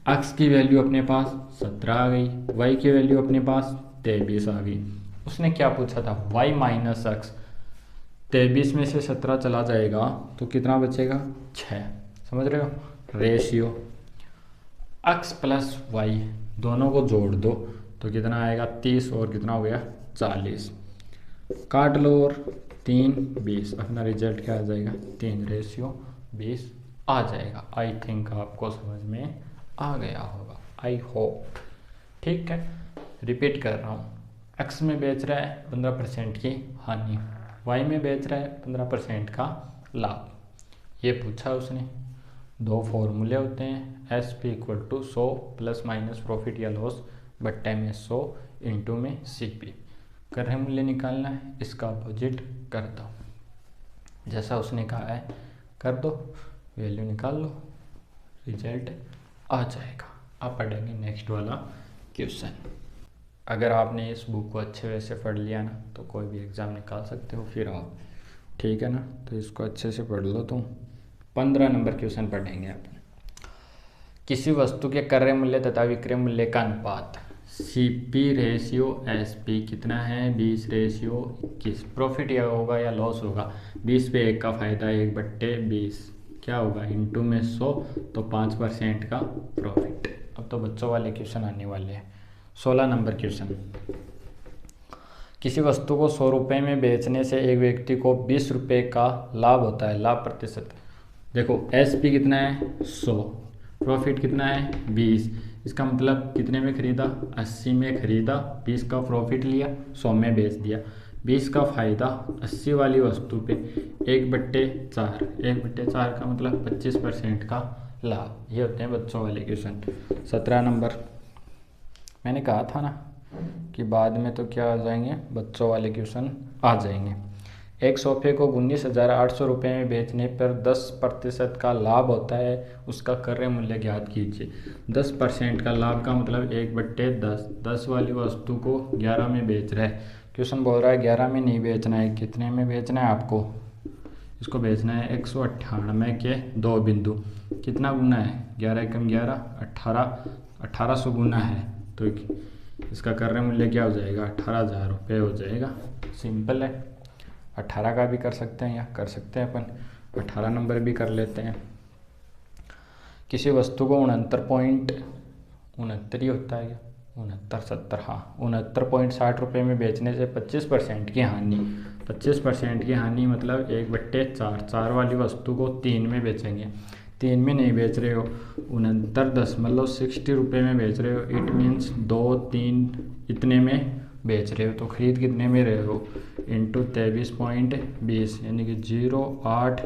x की वैल्यू अपने पास 17 आ गई, y की वैल्यू अपने पास 23 आ गई। उसने क्या पूछा था, y माइनस एक्स, 23 में से 17 चला जाएगा तो कितना बचेगा, 6। समझ रहे हो, रेशियो x प्लस y दोनों को जोड़ दो तो कितना आएगा 30, और कितना हो गया 40, काट लो और 3 20, अपना रिजल्ट क्या आ जाएगा, 3 रेशियो 20 आ जाएगा। आई थिंक आपको समझ में आ गया होगा, आई होप, ठीक है। रिपीट कर रहा हूँ, x में बेच रहा है 15% की हानि, y में बेच रहा है 15% का लाभ, ये पूछा उसने। दो फॉर्मूले होते हैं, SP equal to 100 plus minus profit या लॉस बट्टे में 100 इंटू में CP। क्रय मूल्य निकालना है, इसका अपोजिट कर दो, जैसा उसने कहा है कर दो, वैल्यू निकाल लो, रिजल्ट आ जाएगा। आप पढ़ेंगे नेक्स्ट वाला क्वेश्चन। अगर आपने इस बुक को अच्छे वैसे पढ़ लिया ना तो कोई भी एग्ज़ाम निकाल सकते हो फिर आप, ठीक है ना। तो इसको अच्छे से पढ़ लो तुम। 15 नंबर क्वेश्चन पढ़ेंगे आप। किसी वस्तु के क्रय मूल्य तथा विक्रय मूल्य का अनुपात CP रेशियो SP कितना है, 20 रेशियो 21। प्रॉफिट या होगा या लॉस होगा, 20 पे 1 का फ़ायदा, 1 बट्टे 20 क्या होगा, इंटू में 100 तो 5% का प्रॉफिट। अब तो बच्चों वाले क्वेश्चन आने वाले हैं। 16 नंबर क्वेश्चन, किसी वस्तु को 100 रुपये में बेचने से एक व्यक्ति को 20 रुपये का लाभ होता है, लाभ प्रतिशत। देखो SP कितना है 100, प्रॉफिट कितना है 20, इसका मतलब कितने में खरीदा, 80 में खरीदा, 20 का प्रॉफिट लिया, 100 में बेच दिया। 20 का फ़ायदा 80 वाली वस्तु पे 1/4, 1/4 का मतलब 25% का लाभ। ये होते हैं बच्चों वाले क्वेश्चन। 17 नंबर, मैंने कहा था ना कि बाद में तो क्या आ जाएंगे, बच्चों वाले क्वेश्चन आ जाएंगे। एक सोफे को 19,800 रुपये में बेचने पर 10% का लाभ होता है, उसका क्रय मूल्य ज्ञात कीजिए। 10% का लाभ का मतलब 1/10, 10 वाली वस्तु को 11 में बेच रहा है क्वेश्चन बोल रहा है 11 में नहीं बेचना है, कितने में बेचना है आपको? इसको बेचना है 198 के 2 बिंदु। कितना गुना है? 11 एकम 11, 1800 गुना है, तो इसका क्रय मूल्य क्या हो जाएगा? 18,000 रुपये हो जाएगा। सिंपल है। 18 का भी कर सकते हैं या कर सकते हैं अपन 18 नंबर भी कर लेते हैं। किसी वस्तु को 69 ही होता है क्या? 69 हाँ 69.60 रुपये में बेचने से 25% की हानि। 25% की हानि मतलब 1/4। 4 वाली वस्तु को 3 में बेचेंगे, 3 में नहीं बेच रहे हो, 69.60 रुपये में बेच रहे हो। इट मीन्स 2, 3 इतने में बेच रहे हो, तो खरीद कितने में रहे हो? इंटू 23.20 यानी कि 0, 8,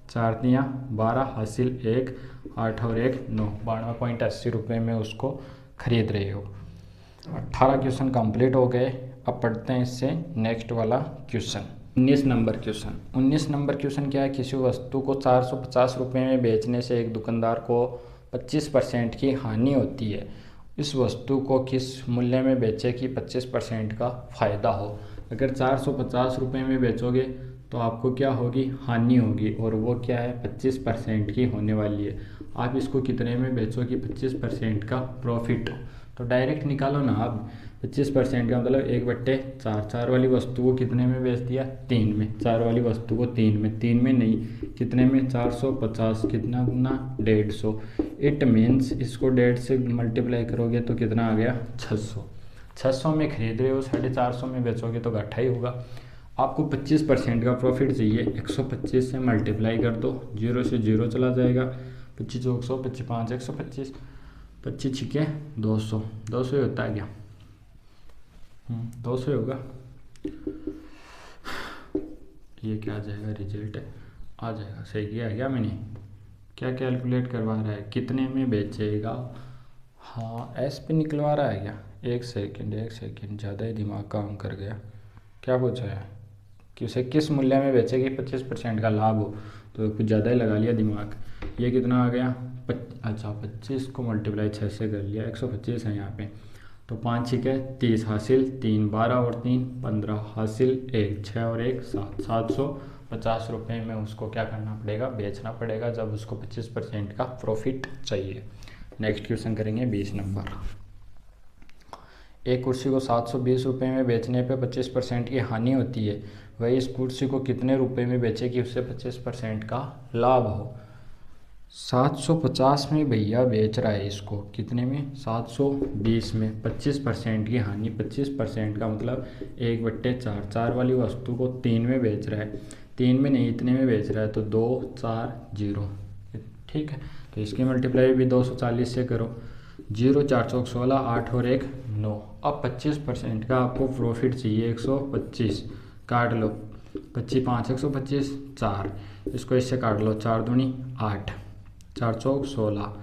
4 दिया 12 हासिल 1, 8 और 1 9, 92.80 रुपये में उसको खरीद रहे हो। 18 क्वेश्चन कंप्लीट हो गए। अब पढ़ते हैं इससे नेक्स्ट वाला question. 19 number question. 19 number question क्या है? किसी वस्तु को 450 रुपये में बेचने से एक दुकानदार को 25% की हानि होती है। इस वस्तु को किस मूल्य में बेचे कि 25% का फ़ायदा हो? अगर 450 रुपये में बेचोगे तो आपको क्या होगी? हानि होगी, और वो क्या है? 25% की होने वाली है। आप इसको कितने में बेचो कि 25% का प्रॉफिट हो? तो डायरेक्ट निकालो ना आप। 25% का मतलब 1/4। 4 वाली वस्तु को कितने में बेच दिया? 3 में। 4 वाली वस्तु को 3 में, 3 में नहीं, कितने में? 450, कितना गुना? 150। इट मीन्स इसको 1.5 से मल्टीप्लाई करोगे तो कितना आ गया? 600। 600 में खरीद रहे हो, 450 में बेचोगे तो घाटा ही होगा। आपको 25% का प्रॉफिट चाहिए, 125 से मल्टीप्लाई कर दो, 0 से 0 चला जाएगा, 25 चौक 100, 25 5 125, 25 छिके 200, 200 ही होता है क्या? 200 होगा। ये क्या आ जाएगा? रिजल्ट आ जाएगा। सही किया है क्या मैंने? क्या कैलकुलेट करवा रहा है? कितने में बेचेगा? हाँ एस पे निकलवा रहा है क्या? एक सेकंड ज़्यादा ही दिमाग काम कर गया। क्या पूछा है कि उसे किस मूल्य में बेचेगी 25% का लाभ हो, तो कुछ ज़्यादा ही लगा लिया दिमाग। ये कितना आ गया? अच्छा 25 को मल्टीप्लाई 6 से कर लिया, 125 है यहाँ पे, तो 5 छिके 30 हासिल 3, 12 और 3 15 हासिल 1, 6 और 1 7, 750 रुपये में उसको क्या करना पड़ेगा? बेचना पड़ेगा, जब उसको 25% का प्रॉफिट चाहिए। नेक्स्ट क्वेश्चन करेंगे 20 नंबर। एक कुर्सी को 720 रुपये में बेचने पे 25% की हानि होती है, वही इस कुर्सी को कितने रुपए में बेचे कि उससे 25% का लाभ हो? 750 में भैया बेच रहा है इसको, कितने में? 720 में। 25% की हानि, 25% का मतलब 1/4। 4 वाली वस्तु को 3 में बेच रहा है, 3 में नहीं इतने में बेच रहा है, तो 2 4 0, ठीक है। तो इसकी मल्टीप्लाई भी 240 से करो, 0 4 चौक 16, 8 और 1 9। अब 25% का आपको प्रॉफिट चाहिए, 125 काट लो, 25 5 125 4, इसको इससे काट लो, 4 दूनी 8, 4 चौक 16,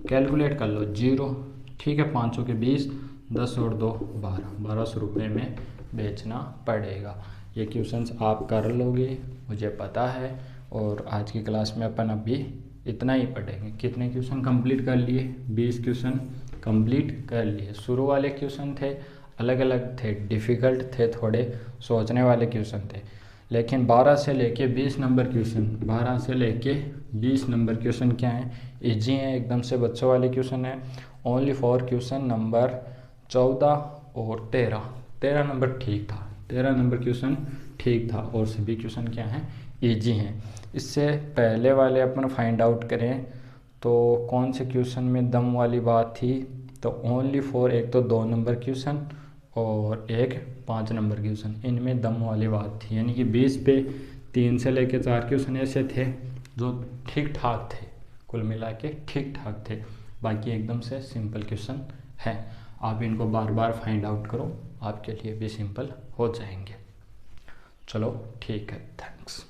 कैलकुलेट कर लो 0, ठीक है। 500 के 20, 10 और 2 12, 1200 रुपये में बेचना पड़ेगा। ये क्वेश्चंस आप कर लोगे मुझे पता है। और आज की क्लास में अपन अभी इतना ही पढ़ेंगे। कितने क्वेश्चन कंप्लीट कर लिए? 20 क्वेश्चन कंप्लीट कर लिए। शुरू वाले क्वेश्चन थे अलग अलग थे, डिफ़िकल्ट थे, थोड़े सोचने वाले क्वेश्चन थे, लेकिन 12 से लेके 20 नंबर क्वेश्चन, 12 से लेके 20 नंबर क्वेश्चन क्या हैं? ईजी हैं, एकदम से बच्चों वाले क्वेश्चन हैं। ओनली फॉर क्वेश्चन नंबर 14 और 13 नंबर ठीक था, 13 नंबर क्वेश्चन ठीक था, और सभी क्वेश्चन क्या हैं? ईजी हैं। इससे पहले वाले अपन फाइंड आउट करें तो कौन से क्वेश्चन में दम वाली बात थी, तो ओनली फॉर एक तो 2 नंबर क्वेश्चन और एक 5 नंबर क्वेश्चन, इनमें दम वाली बात थी। यानी कि 20 पे 3 से लेके 4 क्वेश्चन ऐसे थे जो ठीक ठाक थे, कुल मिला के ठीक ठाक थे, बाकी एकदम से सिंपल क्वेश्चन हैं। आप इनको बार बार फाइंड आउट करो, आपके लिए भी सिंपल हो जाएंगे। चलो ठीक है, थैंक्स।